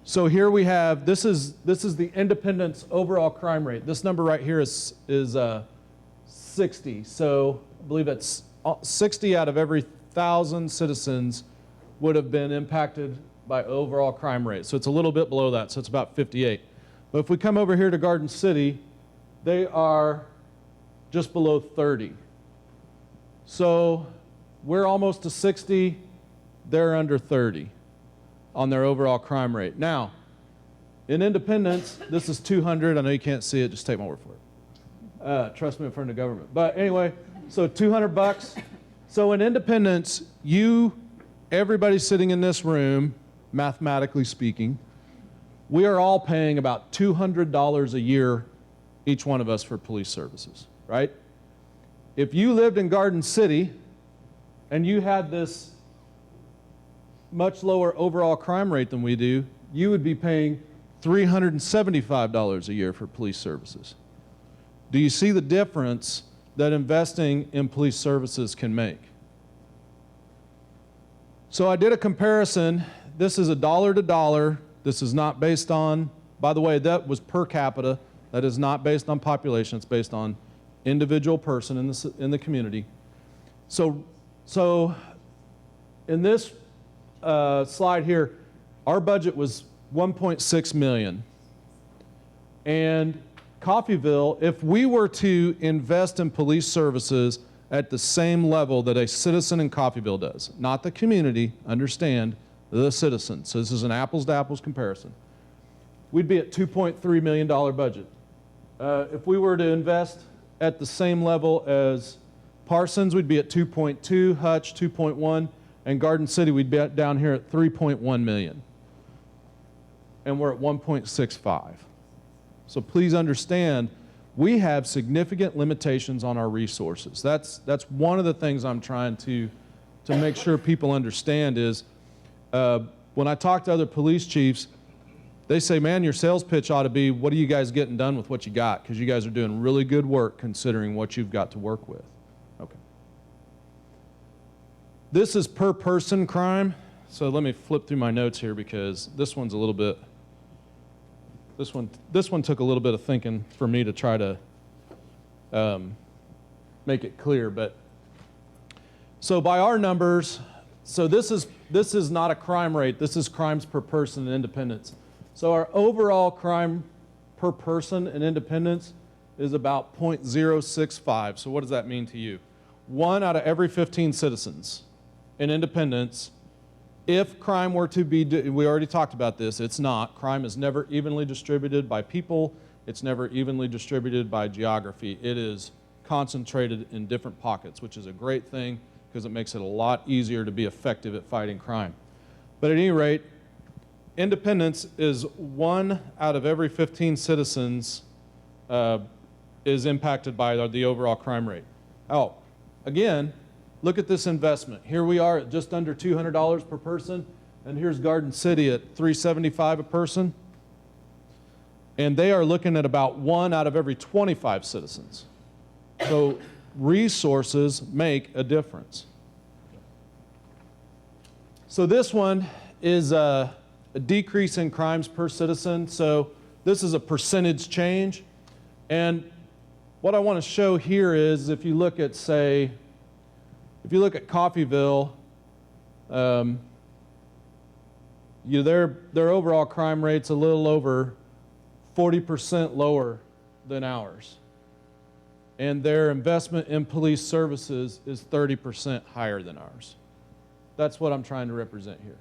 So here we have, this is the Independence overall crime rate. This number right here is 60. So I believe it's 60 out of every 1,000 citizens would have been impacted by overall crime rate. So it's a little bit below that, so it's about 58. But if we come over here to Garden City, they are just below 30. So we're almost to 60, they're under 30 on their overall crime rate. Now, in Independence, this is 200. I know you can't see it, just take my word for it. Trust me in front of the government. But anyway, so $200. So in Independence, everybody sitting in this room, mathematically speaking, we are all paying about $200 a year, each one of us, for police services, right? If you lived in Garden City and you had this much lower overall crime rate than we do, you would be paying $375 a year for police services. Do you see the difference that investing in police services can make? So I did a comparison. This is a dollar to dollar. This is not based on, by the way, that was per capita. That is not based on population. It's based on individual person in the community. So in this slide here, our budget was $1.6 million. And Coffeyville, if we were to invest in police services at the same level that a citizen in Coffeyville does, not the community, understand, the citizen. So this is an apples to apples comparison. We'd be at $2.3 million budget. If we were to invest at the same level as Parsons, we'd be at 2.2, Hutch 2.1, and Garden City, we'd be down here at 3.1 million. And we're at 1.65. So please understand, we have significant limitations on our resources. That's one of the things I'm trying to make sure people understand is, when I talk to other police chiefs, they say, man, your sales pitch ought to be, what are you guys getting done with what you got? Because you guys are doing really good work considering what you've got to work with. Okay. This is per person crime. So let me flip through my notes here because this one's a little bit, this one took a little bit of thinking for me to try to make it clear. But so by our numbers, so this is not a crime rate. This is crimes per person in Independence. So our overall crime per person in Independence is about 0.065. So what does that mean to you? 1 out of every 15 citizens in Independence, if crime were to be, we already talked about this, it's not. Crime is never evenly distributed by people. It's never evenly distributed by geography. It is concentrated in different pockets, which is a great thing because it makes it a lot easier to be effective at fighting crime. But at any rate, Independence is 1 out of every 15 citizens is impacted by the overall crime rate. Oh, again, look at this investment. Here we are at just under $200 per person, and here's Garden City at $375 a person. And they are looking at about 1 out of every 25 citizens. So resources make a difference. So this one is a decrease in crimes per citizen. So this is a percentage change. And what I want to show here is if you look at, say, if you look at Coffeyville, their overall crime rate's a little over 40% lower than ours. And their investment in police services is 30% higher than ours. That's what I'm trying to represent here.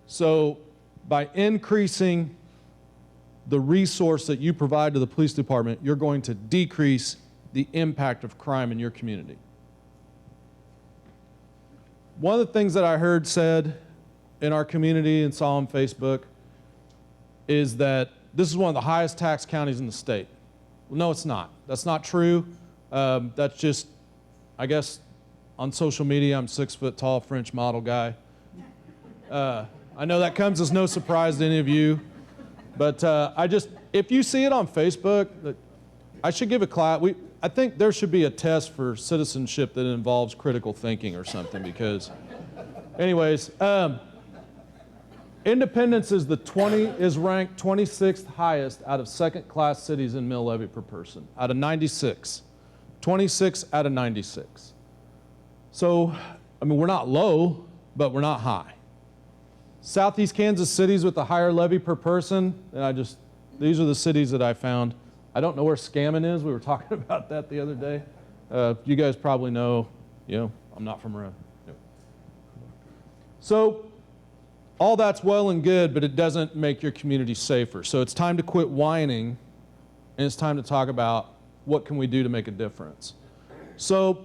So by increasing the resource that you provide to the police department, you're going to decrease the impact of crime in your community. One of the things that I heard said in our community and saw on Facebook is that this is one of the highest tax counties in the state. Well, no, it's not. That's not true. That's just, I guess, on social media, I'm 6 foot tall French model guy. I know that comes as no surprise to any of you, but if you see it on Facebook, I should give a class. I think there should be a test for citizenship that involves critical thinking or something because, anyways, Independence is ranked 26th highest out of second-class cities in mill levy per person, out of 96. 26 out of 96. So, I mean, we're not low, but we're not high. Southeast Kansas cities with the higher levy per person, and these are the cities that I found. I don't know where Scammon is. We were talking about that the other day. You guys probably know, I'm not from around. No. So, all that's well and good, but it doesn't make your community safer. So it's time to quit whining, and it's time to talk about what can we do to make a difference. So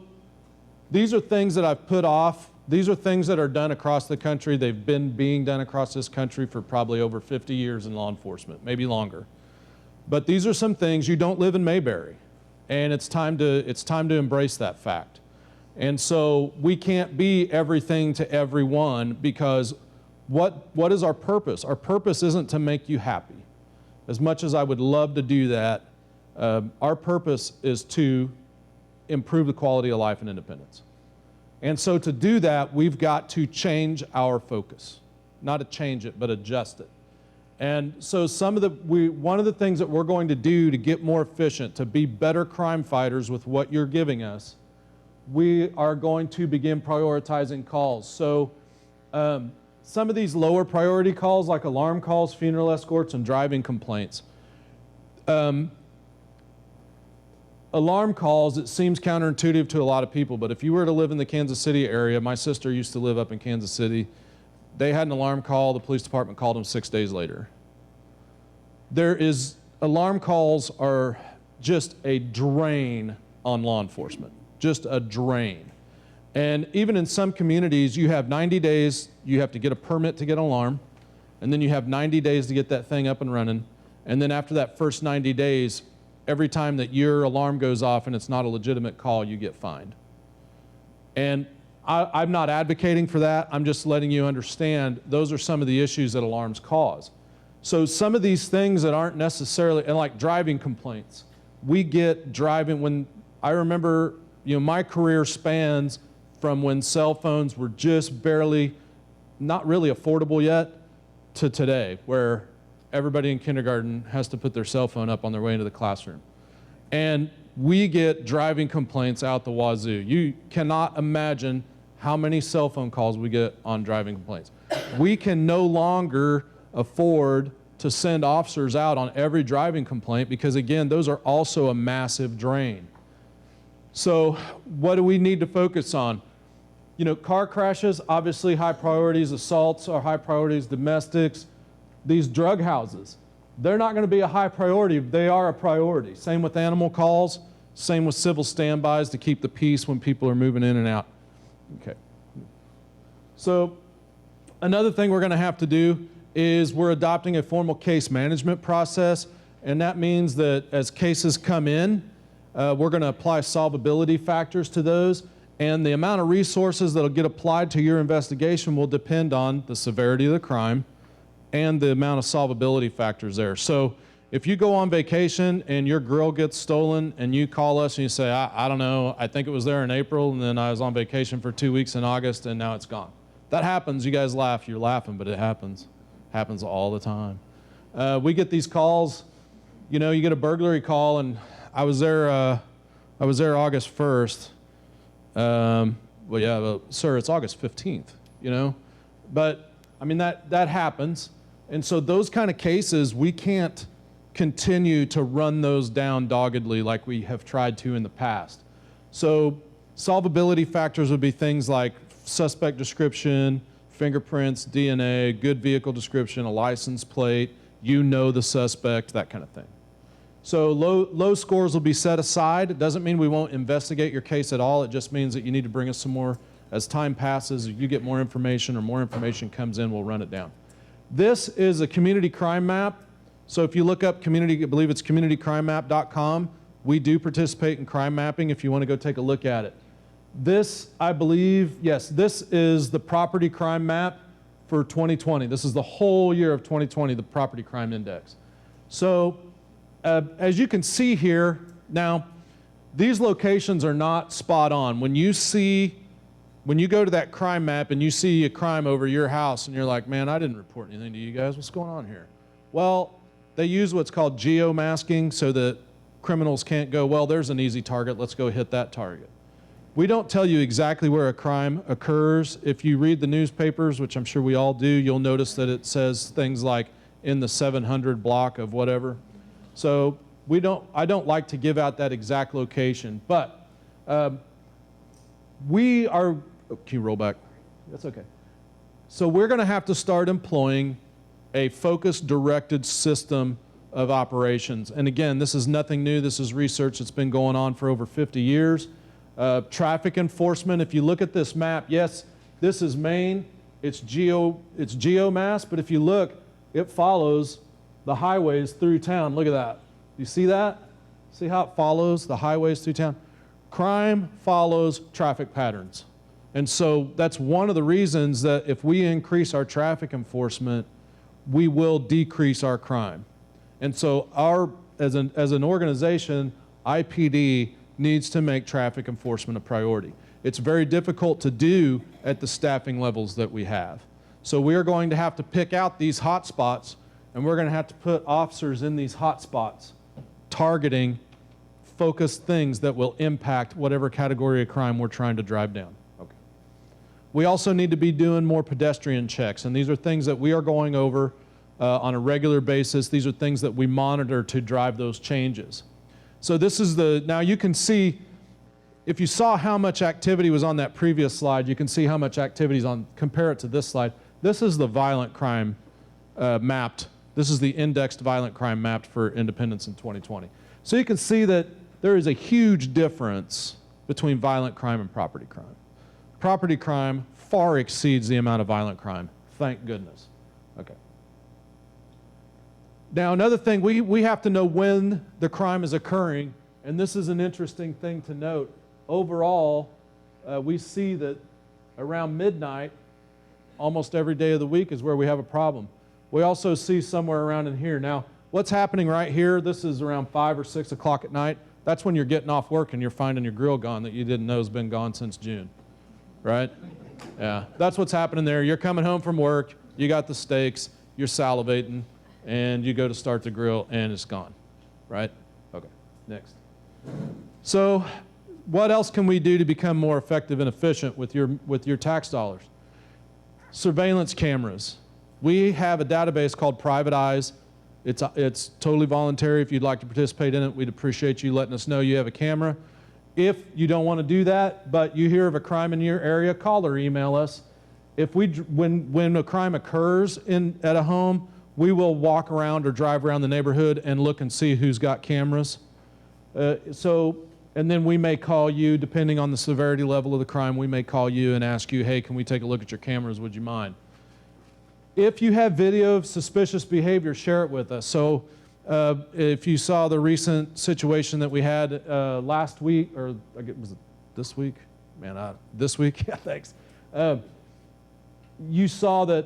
these are things that I've put off. These are things that are done across the country. They've been being done across this country for probably over 50 years in law enforcement, maybe longer. But these are some things. You don't live in Mayberry, and it's time to embrace that fact. And so we can't be everything to everyone because what is our purpose? Our purpose isn't to make you happy. As much as I would love to do that, our purpose is to improve the quality of life in Independence. And so to do that, we've got to change our focus. Not to change it, but adjust it. And so one of the things that we're going to do to get more efficient, to be better crime fighters with what you're giving us, we are going to begin prioritizing calls. So some of these lower priority calls, like alarm calls, funeral escorts, and driving complaints, Alarm calls, it seems counterintuitive to a lot of people, but if you were to live in the Kansas City area, my sister used to live up in Kansas City, they had an alarm call, the police department called them 6 days later. Alarm calls are just a drain on law enforcement, just a drain. And even in some communities, you have 90 days, you have to get a permit to get an alarm, and then you have 90 days to get that thing up and running, and then after that first 90 days, every time that your alarm goes off and it's not a legitimate call, you get fined. And I'm not advocating for that. I'm just letting you understand those are some of the issues that alarms cause. So some of these things that aren't necessarily, and like driving complaints, we get driving when, I remember, my career spans from when cell phones were just barely, not really affordable yet, to today, where everybody in kindergarten has to put their cell phone up on their way into the classroom. And we get driving complaints out the wazoo. You cannot imagine how many cell phone calls we get on driving complaints. We can no longer afford to send officers out on every driving complaint because, again, those are also a massive drain. So what do we need to focus on? Car crashes, obviously high priorities. Assaults are high priorities. Domestics. These drug houses, they're not going to be a high priority. They are a priority. Same with animal calls. Same with civil standbys to keep the peace when people are moving in and out. Okay. So another thing we're going to have to do is we're adopting a formal case management process, and that means that as cases come in, we're going to apply solvability factors to those, and the amount of resources that will get applied to your investigation will depend on the severity of the crime and the amount of solvability factors there. So if you go on vacation and your grill gets stolen and you call us and you say, I don't know, I think it was there in April and then I was on vacation for 2 weeks in August and now it's gone. That happens. You guys laugh. You're laughing, but it happens. Happens all the time. We get these calls. You get a burglary call, and I was there August 1st. Sir, it's August 15th, But, I mean, that happens. And so those kind of cases, we can't continue to run those down doggedly like we have tried to in the past. So solvability factors would be things like suspect description, fingerprints, DNA, good vehicle description, a license plate, the suspect, that kind of thing. So low scores will be set aside. It doesn't mean we won't investigate your case at all. It just means that you need to bring us some more. As time passes, if you get more information or more information comes in, we'll run it down. This is a community crime map. So if you look up community, I believe it's communitycrimemap.com, we do participate in crime mapping if you want to go take a look at it. This, I believe, yes, this is the property crime map for 2020. This is the whole year of 2020, the property crime index. So as you can see here, now, these locations are not spot on. When you go to that crime map and you see a crime over your house and you're like, man, I didn't report anything to you guys. What's going on here? Well, they use what's called geomasking so that criminals can't go, well, there's an easy target. Let's go hit that target. We don't tell you exactly where a crime occurs. If you read the newspapers, which I'm sure we all do, you'll notice that it says things like in the 700 block of whatever. So I don't like to give out that exact location, but we are, can you roll back? That's okay. So we're going to have to start employing a focused, directed system of operations. And again, this is nothing new. This is research that's been going on for over 50 years. Traffic enforcement, if you look at this map, yes, this is Maine. It's geomass, but if you look, it follows the highways through town. Look at that. You see that? See how it follows the highways through town? Crime follows traffic patterns. And so that's one of the reasons that if we increase our traffic enforcement, we will decrease our crime. And so as an organization, IPD needs to make traffic enforcement a priority. It's very difficult to do at the staffing levels that we have. So we are going to have to pick out these hot spots, and we're going to have to put officers in these hot spots, targeting focused things that will impact whatever category of crime we're trying to drive down. Okay. We also need to be doing more pedestrian checks, and these are things that we are going over on a regular basis. These are things that we monitor to drive those changes. So this is now you can see, if you saw how much activity was on that previous slide, you can see how much activity is on, compare it to this slide. This is the violent crime mapped. This is the indexed violent crime mapped for Independence in 2020. So you can see that there is a huge difference between violent crime and property crime. Property crime far exceeds the amount of violent crime. Thank goodness. Okay. Now another thing, we have to know when the crime is occurring, and this is an interesting thing to note. Overall, we see that around midnight, almost every day of the week is where we have a problem. We also see somewhere around in here. Now, what's happening right here, this is around 5 or 6 o'clock at night. That's when you're getting off work and you're finding your grill gone that you didn't know has been gone since June, right? Yeah, that's what's happening there. You're coming home from work, you got the steaks, you're salivating, and you go to start the grill and it's gone, right? Okay, next. So what else can we do to become more effective and efficient with your tax dollars? Surveillance cameras. We have a database called Private Eyes. It's totally voluntary. If you'd like to participate in it, we'd appreciate you letting us know you have a camera. If you don't want to do that, but you hear of a crime in your area, call or email us. When a crime occurs at a home, we will walk around or drive around the neighborhood and look and see who's got cameras. And then we may call you, depending on the severity level of the crime, we may call you and ask you, hey, can we take a look at your cameras? Would you mind? If you have video of suspicious behavior, share it with us. So if you saw the recent situation that we had last week, or was it this week? Man, this week? Yeah, thanks. You saw that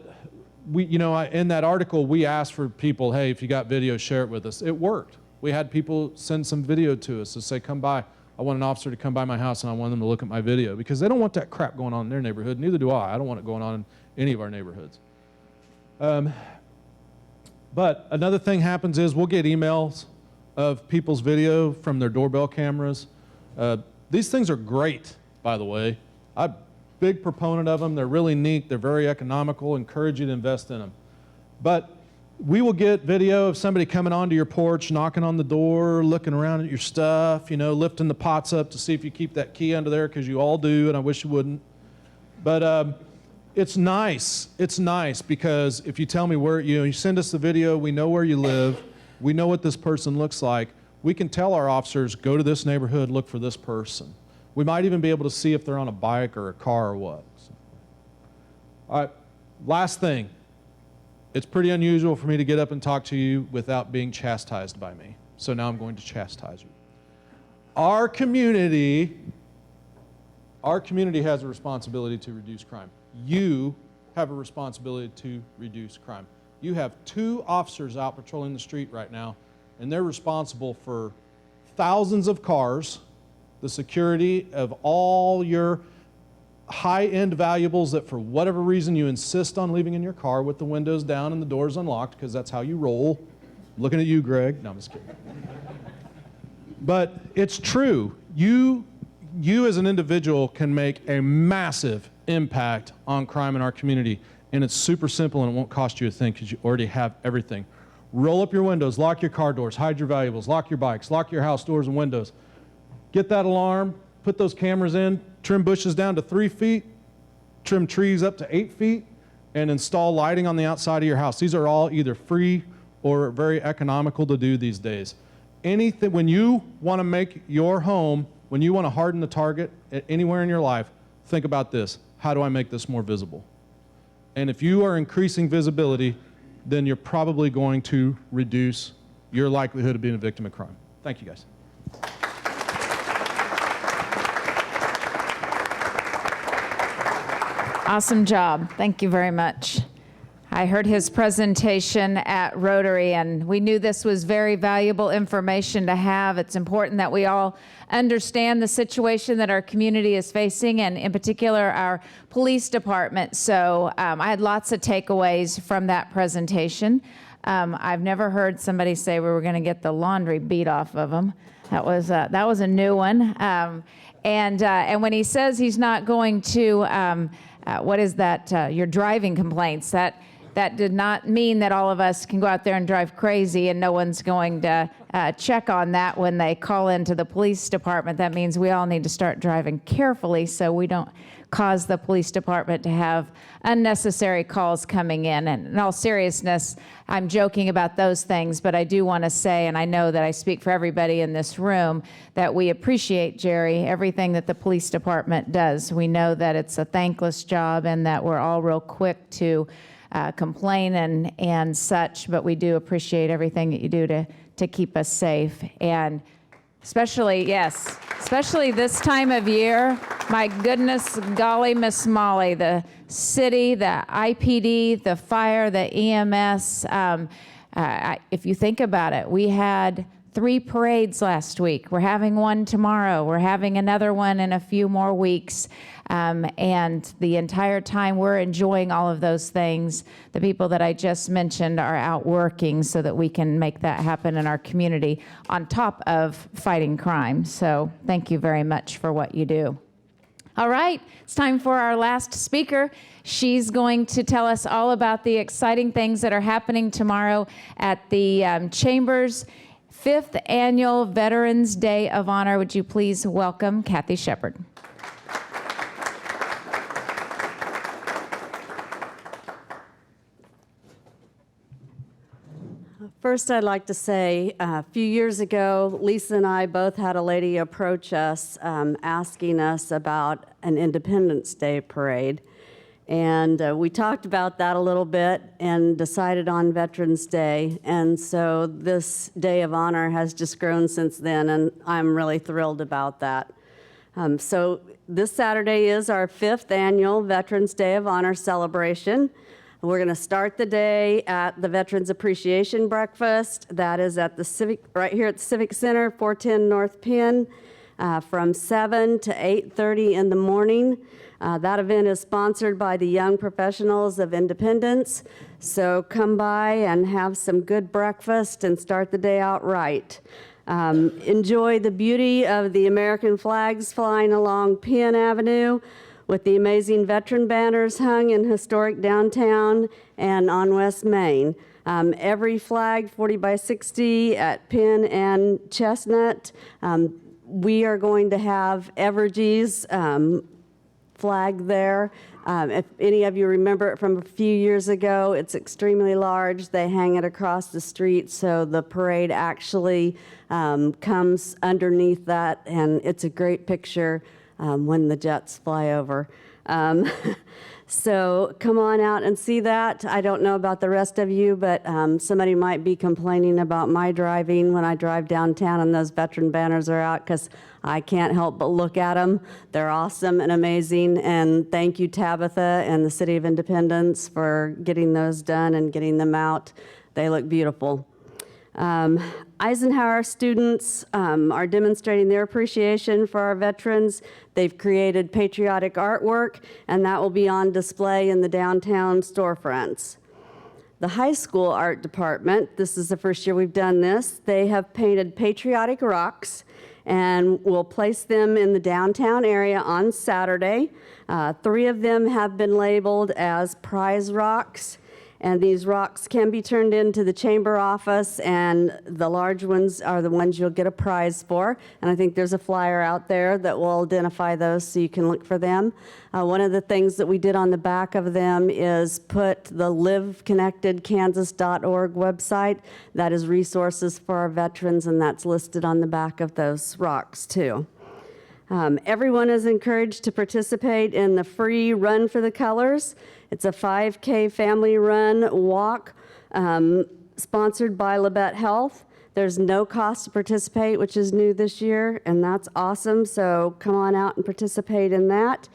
in that article, we asked for people, hey, if you got video, share it with us. It worked. We had people send some video to us to say, come by. I want an officer to come by my house and I want them to look at my video, because they don't want that crap going on in their neighborhood. Neither do I. I don't want it going on in any of our neighborhoods. But another thing happens is we'll get emails of people's video from their doorbell cameras. These things are great, by the way. I'm a big proponent of them. They're really neat. They're very economical. Encourage you to invest in them. But we will get video of somebody coming onto your porch, knocking on the door, looking around at your stuff, lifting the pots up to see if you keep that key under there, because you all do, and I wish you wouldn't. But it's nice. It's nice because if you tell me where, you send us the video, we know where you live, we know what this person looks like, we can tell our officers, go to this neighborhood, look for this person. We might even be able to see if they're on a bike or a car or what. So. All right, last thing. It's pretty unusual for me to get up and talk to you without being chastised by me. So now I'm going to chastise you. Our community has a responsibility to reduce crime. You have a responsibility to reduce crime. You have 2 officers out patrolling the street right now, and they're responsible for thousands of cars, the security of all your high-end valuables that for whatever reason you insist on leaving in your car with the windows down and the doors unlocked, because that's how you roll. Looking at you, Greg. No, I'm just kidding. But it's true. You as an individual can make a massive impact on crime in our community, and it's super simple and it won't cost you a thing because you already have everything. Roll up your windows, lock your car doors, hide your valuables, lock your bikes, lock your house doors and windows. Get that alarm, put those cameras in, trim bushes down to 3 feet, trim trees up to 8 feet, and install lighting on the outside of your house. These are all either free or very economical to do these days. Anything, when you want to make your home, when you want to harden the target anywhere in your life, think about this. How do I make this more visible? And if you are increasing visibility, then you're probably going to reduce your likelihood of being a victim of crime. Thank you, guys. Awesome job. Thank you very much. I heard his presentation at Rotary, and we knew this was very valuable information to have. It's important that we all understand the situation that our community is facing, and in particular, our police department. So I had lots of takeaways from that presentation. I've never heard somebody say we were going to get the laundry beat off of them. That was a new one. And when he says he's not going to, what is that? Your driving complaints. that did not mean that all of us can go out there and drive crazy and no one's going to check on that when they call into the police department. That means we all need to start driving carefully so we don't cause the police department to have unnecessary calls coming in. And in all seriousness, I'm joking about those things, but I do want to say, and I know that I speak for everybody in this room, that we appreciate, Jerry, everything that the police department does. We know that it's a thankless job and that we're all real quick to complain and such, but we do appreciate everything that you do to keep us safe. And especially this time of year, my goodness, golly, Miss Molly, the city, the IPD, the fire, the EMS, if you think about it, we had 3 parades last week. We're having one tomorrow. We're having another one in a few more weeks. And the entire time we're enjoying all of those things, the people that I just mentioned are out working so that we can make that happen in our community on top of fighting crime. So thank you very much for what you do. All right, it's time for our last speaker. She's going to tell us all about the exciting things that are happening tomorrow at the Chamber's 5th Annual Veterans Day of Honor. Would you please welcome Kathy Shepard. First, I'd like to say a few years ago, Lisa and I both had a lady approach us asking us about an Independence Day parade. And we talked about that a little bit and decided on Veterans Day. And so this Day of Honor has just grown since then, and I'm really thrilled about that. So this Saturday is our 5th annual Veterans Day of Honor celebration. We're going to start the day at the Veterans Appreciation Breakfast. That is at the right here at the Civic Center, 410 North Penn, from 7 to 8:30 in the morning. That event is sponsored by the Young Professionals of Independence. So come by and have some good breakfast and start the day out right. Enjoy the beauty of the American flags flying along Penn Avenue, with the amazing veteran banners hung in historic downtown and on West Main. Every flag, 40 by 60 at Penn and Chestnut. We are going to have Evergy's flag there. If any of you remember it from a few years ago, it's extremely large. They hang it across the street, so the parade actually comes underneath that, and it's a great picture when the jets fly over. So come on out and see that. I don't know about the rest of you, but somebody might be complaining about my driving when I drive downtown and those veteran banners are out, because I can't help but look at them. They're awesome and amazing, and thank you, Tabitha and the City of Independence, for getting those done and getting them out. They look beautiful. Eisenhower students are demonstrating their appreciation for our veterans. They've created patriotic artwork, and that will be on display in the downtown storefronts. The high school art department, this is the first year we've done this, they have painted patriotic rocks, and we'll place them in the downtown area on Saturday. 3 of them have been labeled as prize rocks. And these rocks can be turned into the chamber office, and the large ones are the ones you'll get a prize for. And I think there's a flyer out there that will identify those so you can look for them. One of the things that we did on the back of them is put the liveconnectedkansas.org website. That is resources for our veterans, and that's listed on the back of those rocks too. Everyone is encouraged to participate in the free Run for the Colors. It's a 5K family run walk sponsored by Labette Health. There's no cost to participate, which is new this year, and that's awesome. So come on out and participate in that.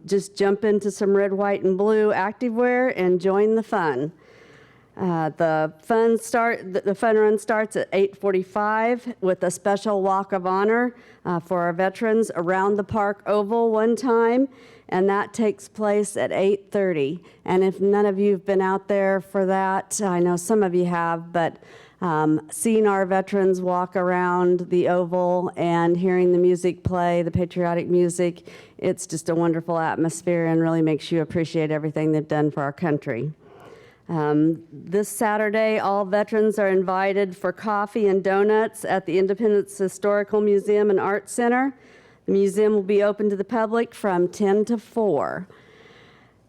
Just jump into some red, white, and blue activewear and join the fun. The fun run starts at 8:45 with a special walk of honor for our veterans around the park oval one time, and that takes place at 8:30. And if none of you have been out there for that, I know some of you have, but seeing our veterans walk around the oval and hearing the music play, the patriotic music, it's just a wonderful atmosphere and really makes you appreciate everything they've done for our country. This Saturday, all veterans are invited for coffee and donuts at the Independence Historical Museum and Art Center. The museum will be open to the public from 10 to 4.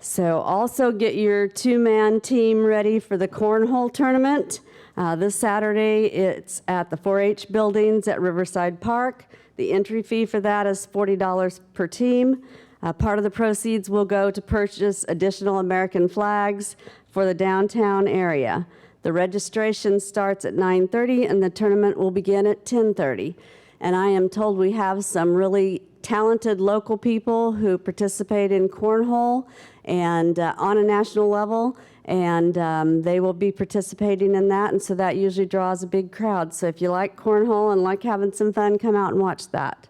So also get your two-man team ready for the cornhole tournament. This Saturday, it's at the 4-H buildings at Riverside Park. The entry fee for that is $40 per team. Part of the proceeds will go to purchase additional American flags for the downtown area. The registration starts at 9:30 and the tournament will begin at 10:30. And I am told we have some really talented local people who participate in cornhole and on a national level, and they will be participating in that, and so that usually draws a big crowd. So if you like cornhole and like having some fun, come out and watch that.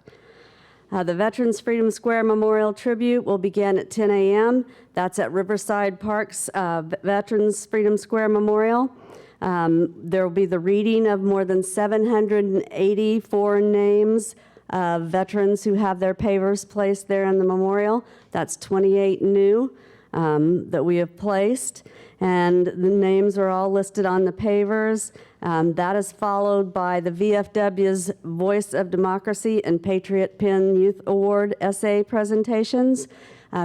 The Veterans Freedom Square Memorial Tribute will begin at 10 a.m. That's at Riverside Park's Veterans Freedom Square Memorial. There will be the reading of more than 784 names of veterans who have their pavers placed there in the memorial. That's 28 new that we have placed, and the names are all listed on the pavers. That is followed by the VFW's Voice of Democracy and Patriots Pin Youth Award essay presentations.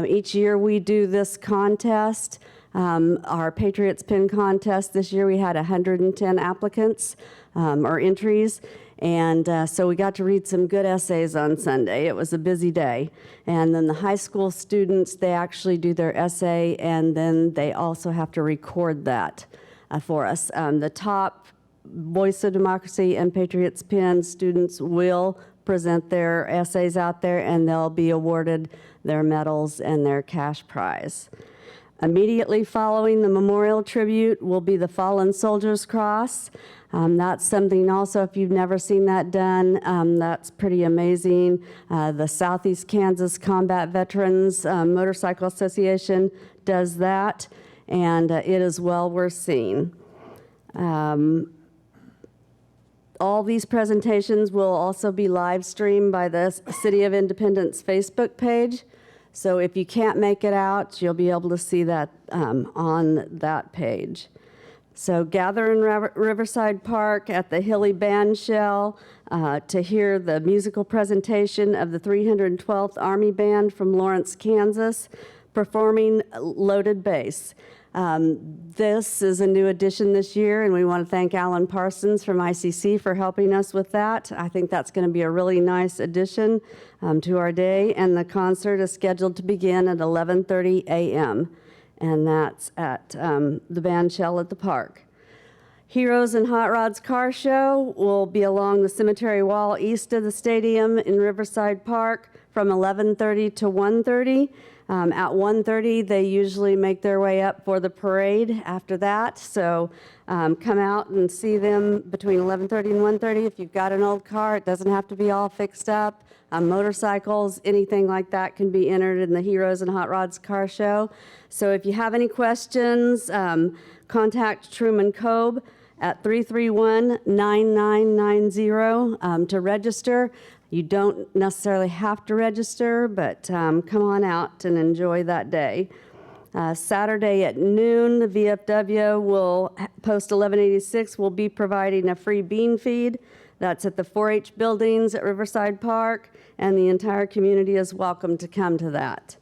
Each year we do this contest. Our Patriots Pin Contest this year, we had 110 applicants or entries. And so we got to read some good essays on Sunday. It was a busy day. And then the high school students, they actually do their essay, and then they also have to record that for us. The top Voice of Democracy and Patriots Pin students will present their essays out there, and they'll be awarded their medals and their cash prize. Immediately following the memorial tribute will be the Fallen Soldiers Cross. That's something also, if you've never seen that done, that's pretty amazing. The Southeast Kansas Combat Veterans Motorcycle Association does that, and it is well worth seeing. All these presentations will also be live streamed by the City of Independence Facebook page. So if you can't make it out, you'll be able to see that on that page. So gather in Riverside Park at the Hilly Bandshell to hear the musical presentation of the 312th Army Band from Lawrence, Kansas, performing Loaded Bass. This is a new addition this year, and we want to thank Alan Parsons from ICC for helping us with that. I think that's going to be a really nice addition to our day, and the concert is scheduled to begin at 11:30 a.m., and that's at the Bandshell at the park. Heroes and Hot Rods Car Show will be along the cemetery wall east of the stadium in Riverside Park from 11:30 to 1:30. At 1:30, they usually make their way up for the parade after that. So come out and see them between 11:30 and 1:30. If you've got an old car, it doesn't have to be all fixed up. Motorcycles, anything like that can be entered in the Heroes and Hot Rods Car Show. So if you have any questions, contact Truman Cobe at 331-9990 to register. You don't necessarily have to register, but come on out and enjoy that day. Saturday at noon, the VFW will, Post 1186, will be providing a free bean feed. That's at the 4-H buildings at Riverside Park, and the entire community is welcome to come to that.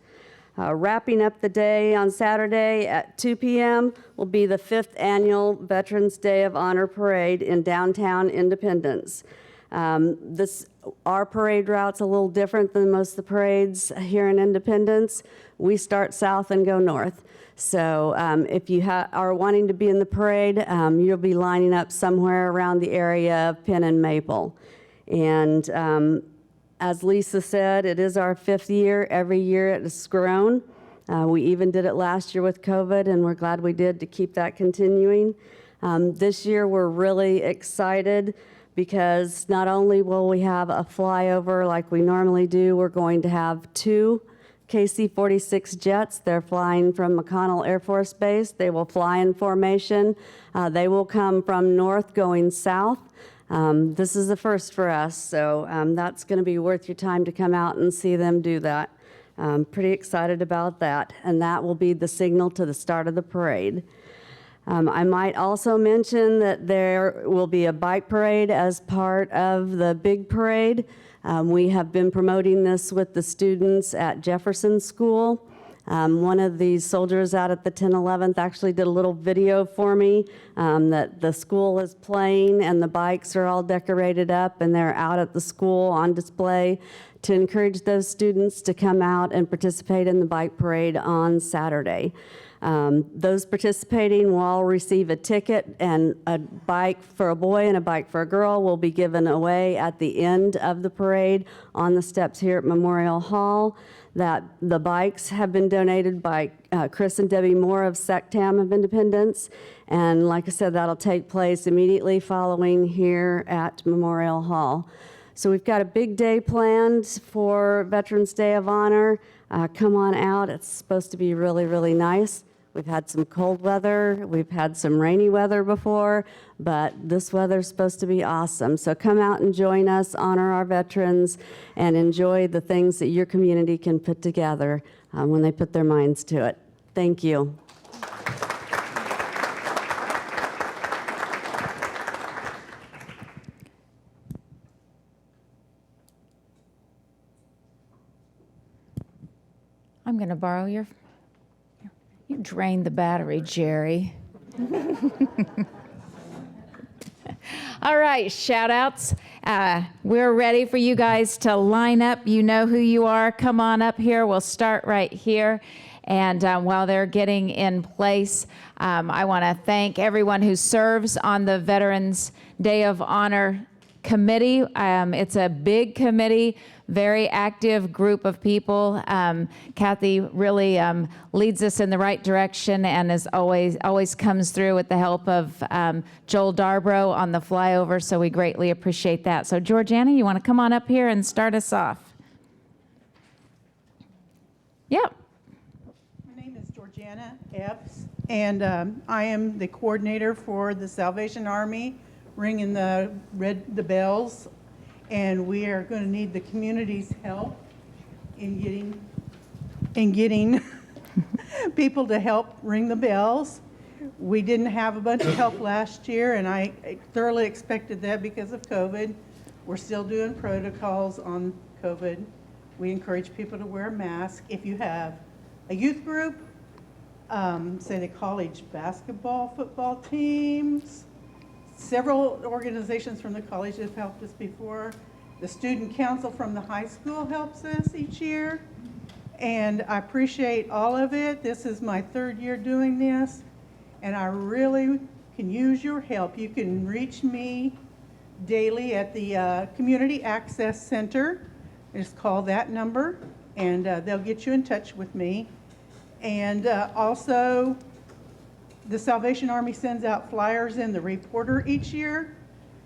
Wrapping up the day on Saturday at 2 p.m. will be the 5th Annual Veterans Day of Honor Parade in downtown Independence. Our parade route's a little different than most of the parades here in Independence. We start south and go north. So if you are wanting to be in the parade, you'll be lining up somewhere around the area of Penn and Maple. And as Lisa said, it is our 5th year. Every year it has grown. We even did it last year with COVID, and we're glad we did to keep that continuing. This year we're really excited because not only will we have a flyover like we normally do, we're going to have 2 KC-46 jets. They're flying from McConnell Air Force Base. They will fly in formation. They will come from north going south. This is the first for us, so that's going to be worth your time to come out and see them do that. I'm pretty excited about that, and that will be the signal to the start of the parade. I might also mention that there will be a bike parade as part of the big parade. We have been promoting this with the students at Jefferson School. One of the soldiers out at the 1011th actually did a little video for me that the school is playing and the bikes are all decorated up and they're out at the school on display to encourage those students to come out and participate in the bike parade on Saturday. Those participating will all receive a ticket, and a bike for a boy and a bike for a girl will be given away at the end of the parade on the steps here at Memorial Hall. That the bikes have been donated by Chris and Debbie Moore of SECTAM of Independence, and like I said, that'll take place immediately following here at Memorial Hall. So we've got a big day planned for Veterans Day of Honor. Come on out. It's supposed to be really, really nice. We've had some cold weather. We've had some rainy weather before, but this weather's supposed to be awesome. So come out and join us, honor our veterans, and enjoy the things that your community can put together when they put their minds to it. Thank you. I'm going to borrow your. You drained the battery, Jerry. All right, shout outs. We're ready for you guys to line up. You know who you are. Come on up here. We'll start right here. And while they're getting in place, I want to thank everyone who serves on the Veterans Day of Honor committee. It's a big committee, very active group of people. Kathy really leads us in the right direction and is always comes through with the help of Joel Darbrow on the flyover, so we greatly appreciate that. So Georgiana, you want to come on up here and start us off? Yep. My name is Georgiana Epps, and I am the coordinator for the Salvation Army, ringing the bells, and we are going to need the community's help in getting people to help ring the bells. We didn't have a bunch of help last year, and I thoroughly expected that because of COVID. We're still doing protocols on COVID. We encourage people to wear a mask. If you have a youth group, say the college basketball, football teams, several organizations from the college have helped us before. The student council from the high school helps us each year, and I appreciate all of it. This is my third year doing this, and I really can use your help. You can reach me daily at the Community Access Center. Just call that number, and they'll get you in touch with me. And also, the Salvation Army sends out flyers in the Reporter each year,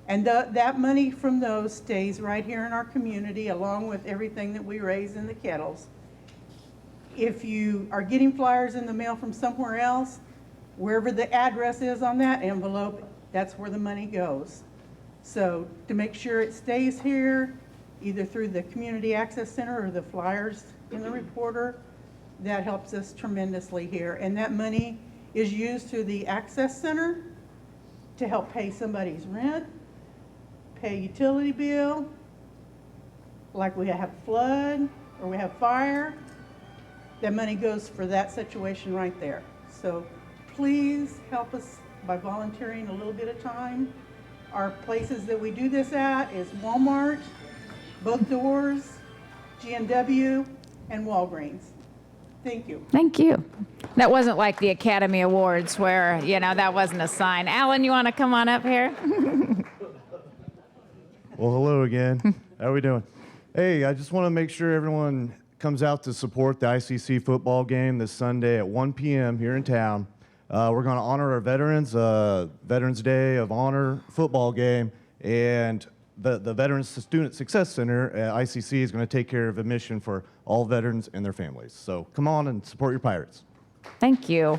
and that money from those stays right here in our community, along with everything that we raise in the kettles. If you are getting flyers in the mail from somewhere else, wherever the address is on that envelope, that's where the money goes. So to make sure it stays here, either through the Community Access Center or the flyers in the Reporter, that helps us tremendously here. And that money is used through the Access Center to help pay somebody's rent, pay utility bill, like we have flood or we have fire. That money goes for that situation right there. So please help us by volunteering a little bit of time. Our places that we do this at is Walmart, both doors, G&W, and Walgreens. Thank you. Thank you. That wasn't like the Academy Awards where, that wasn't a sign. Alan, you want to come on up here? Well, hello again. How are we doing? Hey, I just want to make sure everyone comes out to support the ICC football game this Sunday at 1 p.m. here in town. We're going to honor our veterans, Veterans Day of Honor football game, and the Veterans Student Success Center at ICC is going to take care of admission for all veterans and their families. So come on and support your Pirates. Thank you.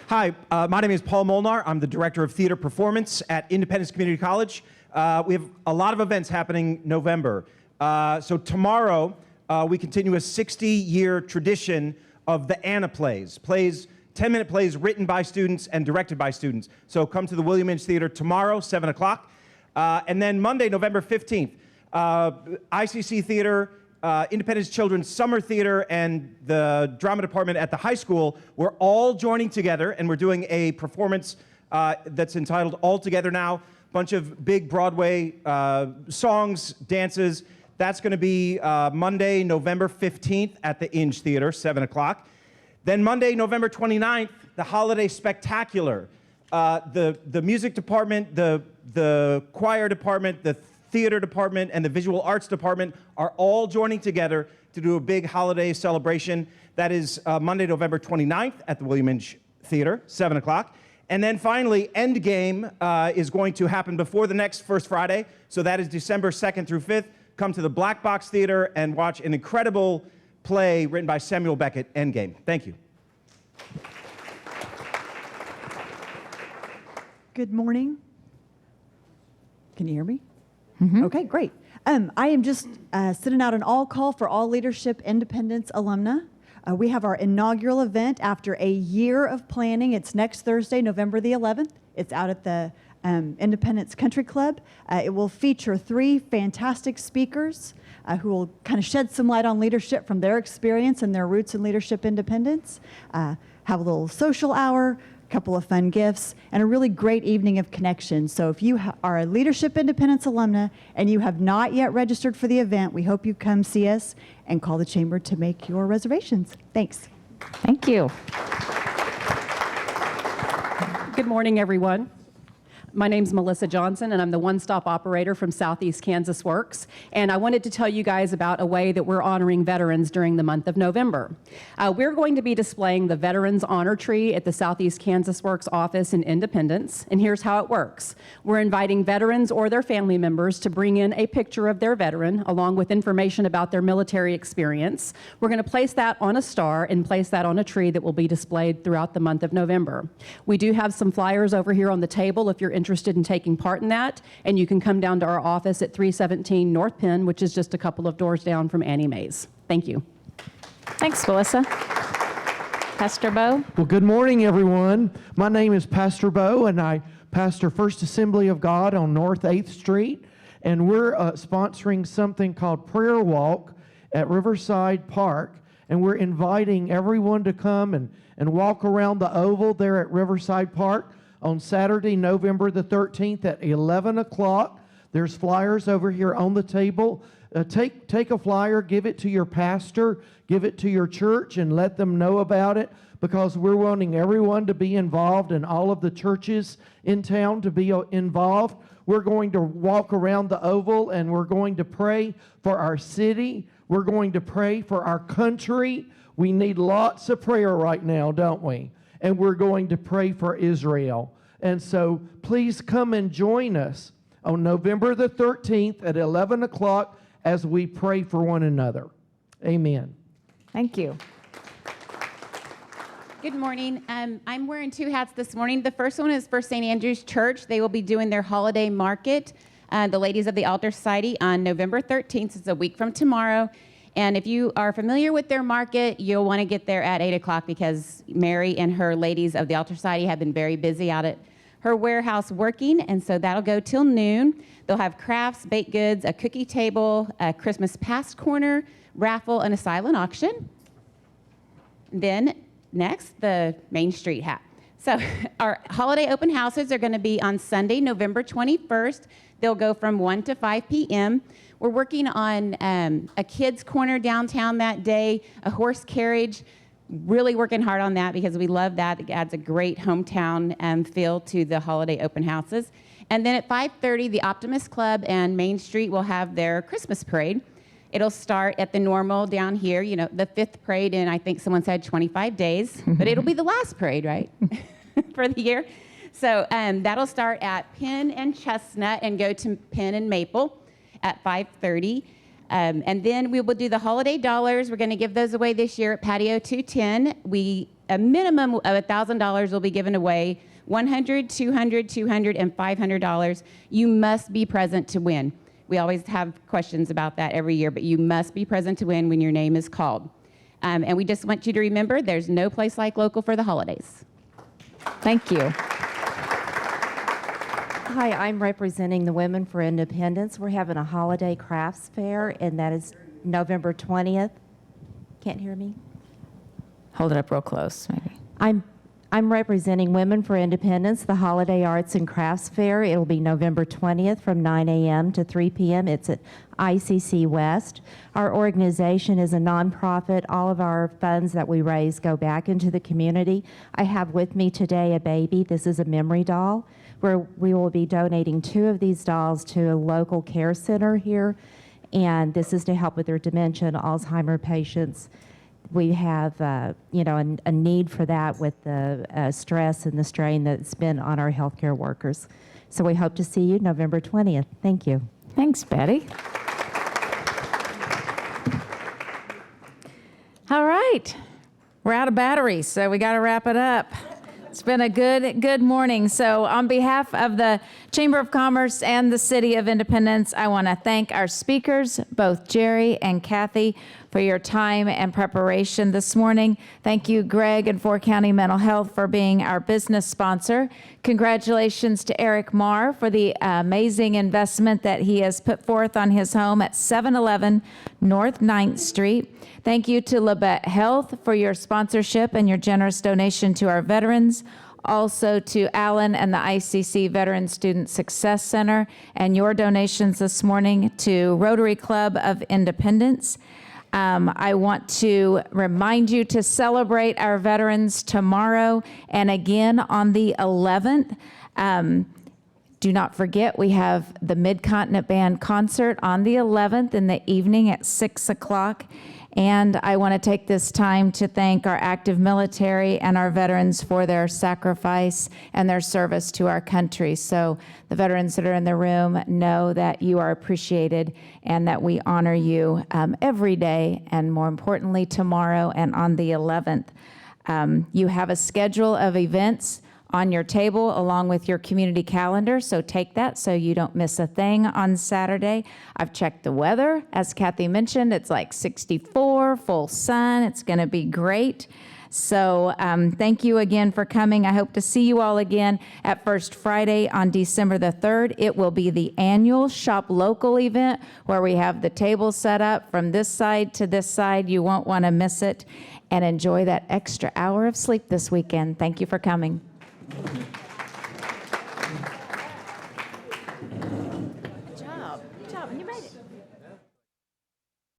Hi, my name is Paul Molnar. I'm the Director of Theater Performance at Independence Community College. We have a lot of events happening November. So tomorrow, we continue a 60-year tradition of the Anna plays 10-minute plays written by students and directed by students. So come to the William Inge Theater tomorrow, 7 o'clock. And then Monday, November 15th, ICC Theater, Independence Children's Summer Theater, and the drama department at the high school, we're all joining together, and we're doing a performance that's entitled All Together Now. Bunch of big Broadway songs, dances. That's going to be Monday, November 15th at the Inge Theater, 7 o'clock. Then Monday, November 29th, the Holiday Spectacular. The music department, the choir department, the theater department, and the visual arts department are all joining together to do a big holiday celebration. That is Monday, November 29th at the William Inge Theater, 7 o'clock. And then finally, Endgame is going to happen before the next First Friday. So that is December 2nd through 5th. Come to the Black Box Theater and watch an incredible play written by Samuel Beckett, Endgame. Thank you. Good morning. Can you hear me? Okay, great. I am just sending out an all call for all Leadership Independence alumna. We have our inaugural event after a year of planning. It's next Thursday, November the 11th. It's out at the Independence Country Club. It will feature 3 fantastic speakers who will kind of shed some light on leadership from their experience and their roots in leadership independence. Have a little social hour, a couple of fun gifts, and a really great evening of connection. So if you are a Leadership Independence alumna and you have not yet registered for the event, we hope you come see us and call the chamber to make your reservations. Thanks. Thank you. Good morning, everyone. My name's Melissa Johnson, and I'm the one-stop operator from Southeast Kansas Works. And I wanted to tell you guys about a way that we're honoring veterans during the month of November. We're going to be displaying the Veterans Honor Tree at the Southeast Kansas Works office in Independence. And here's how it works. We're inviting veterans or their family members to bring in a picture of their veteran along with information about their military experience. We're going to place that on a star and place that on a tree that will be displayed throughout the month of November. We do have some flyers over here on the table if you're interested in taking part in that, and you can come down to our office at 317 North Penn, which is just a couple of doors down from Annie Mae's. Thank you. Thanks, Melissa. Pastor Bo? Well, good morning, everyone. My name is Pastor Bo, and I pastor First Assembly of God on North 8th Street, and we're sponsoring something called Prayer Walk at Riverside Park, and we're inviting everyone to come and walk around the oval there at Riverside Park on Saturday, November the 13th at 11 o'clock. There's flyers over here on the table. Take a flyer, give it to your pastor, give it to your church, and let them know about it, because we're wanting everyone to be involved and all of the churches in town to be involved. We're going to walk around the oval, and we're going to pray for our city. We're going to pray for our country. We need lots of prayer right now, don't we? And we're going to pray for Israel. And so please come and join us on November the 13th at 11 o'clock as we pray for one another. Amen. Thank you. Good morning. I'm wearing 2 hats this morning. The first one is for St. Andrew's Church. They will be doing their holiday market, the Ladies of the Altar Society, on November 13th. It's a week from tomorrow. And if you are familiar with their market, you'll want to get there at 8 o'clock, because Mary and her Ladies of the Altar Society have been very busy out at her warehouse working, and so that'll go till noon. They'll have crafts, baked goods, a cookie table, a Christmas past corner, raffle, and a silent auction. Then next, the Main Street hat. So our holiday open houses are going to be on Sunday, November 21st. They'll go from 1 to 5 p.m. We're working on a kids' corner downtown that day, a horse carriage, really working hard on that because we love that. It adds a great hometown feel to the holiday open houses. And then at 5:30, the Optimist Club and Main Street will have their Christmas parade. It'll start at the normal down here, you know, the 5th parade in, I think someone said 25 days, but it'll be the last parade, right, for the year. So that'll start at Penn and Chestnut and go to Penn and Maple at 5:30. And then we will do the holiday dollars. We're going to give those away this year at Patio 210. A minimum of $1,000 will be given away, $100, $200, $200, and $500. You must be present to win. We always have questions about that every year, but you must be present to win when your name is called. And we just want you to remember there's no place like local for the holidays. Thank you. Hi, I'm representing the Women for Independence. We're having a holiday crafts fair, and that is November 20th. Can't hear me? Hold it up real close, maybe. I'm representing Women for Independence, the Holiday Arts and Crafts Fair. It'll be November 20th from 9 a.m. to 3 p.m. It's at ICC West. Our organization is a nonprofit. All of our funds that we raise go back into the community. I have with me today a baby. This is a memory doll, where we will be donating 2 of these dolls to a local care center here. And this is to help with their dementia and Alzheimer patients. We have, a need for that with the stress and the strain that's been on our healthcare workers. So we hope to see you November 20th. Thank you. Thanks, Betty. All right. We're out of batteries, so we got to wrap it up. It's been a good morning. So on behalf of the Chamber of Commerce and the City of Independence, I want to thank our speakers, both Jerry and Kathy, for your time and preparation this morning. Thank you, Greg and 4 County Mental Health, for being our business sponsor. Congratulations to Eric Marr for the amazing investment that he has put forth on his home at 711 North 9th Street. Thank you to Labette Health for your sponsorship and your generous donation to our veterans. Also to Alan and the ICC Veteran Student Success Center and your donations this morning to Rotary Club of Independence. I want to remind you to celebrate our veterans tomorrow and again on the 11th. Do not forget, we have the Mid-Continent Band concert on the 11th in the evening at 6 o'clock. And I want to take this time to thank our active military and our veterans for their sacrifice and their service to our country. So the veterans that are in the room know that you are appreciated and that we honor you every day, and more importantly, tomorrow and on the 11th. You have a schedule of events on your table along with your community calendar, so take that so you don't miss a thing on Saturday. I've checked the weather. As Kathy mentioned, it's like 64, full sun. It's going to be great. So thank you again for coming. I hope to see you all again at First Friday on December the 3rd. It will be the annual Shop Local event where we have the table set up from this side to this side. You won't want to miss it. And enjoy that extra hour of sleep this weekend. Thank you for coming.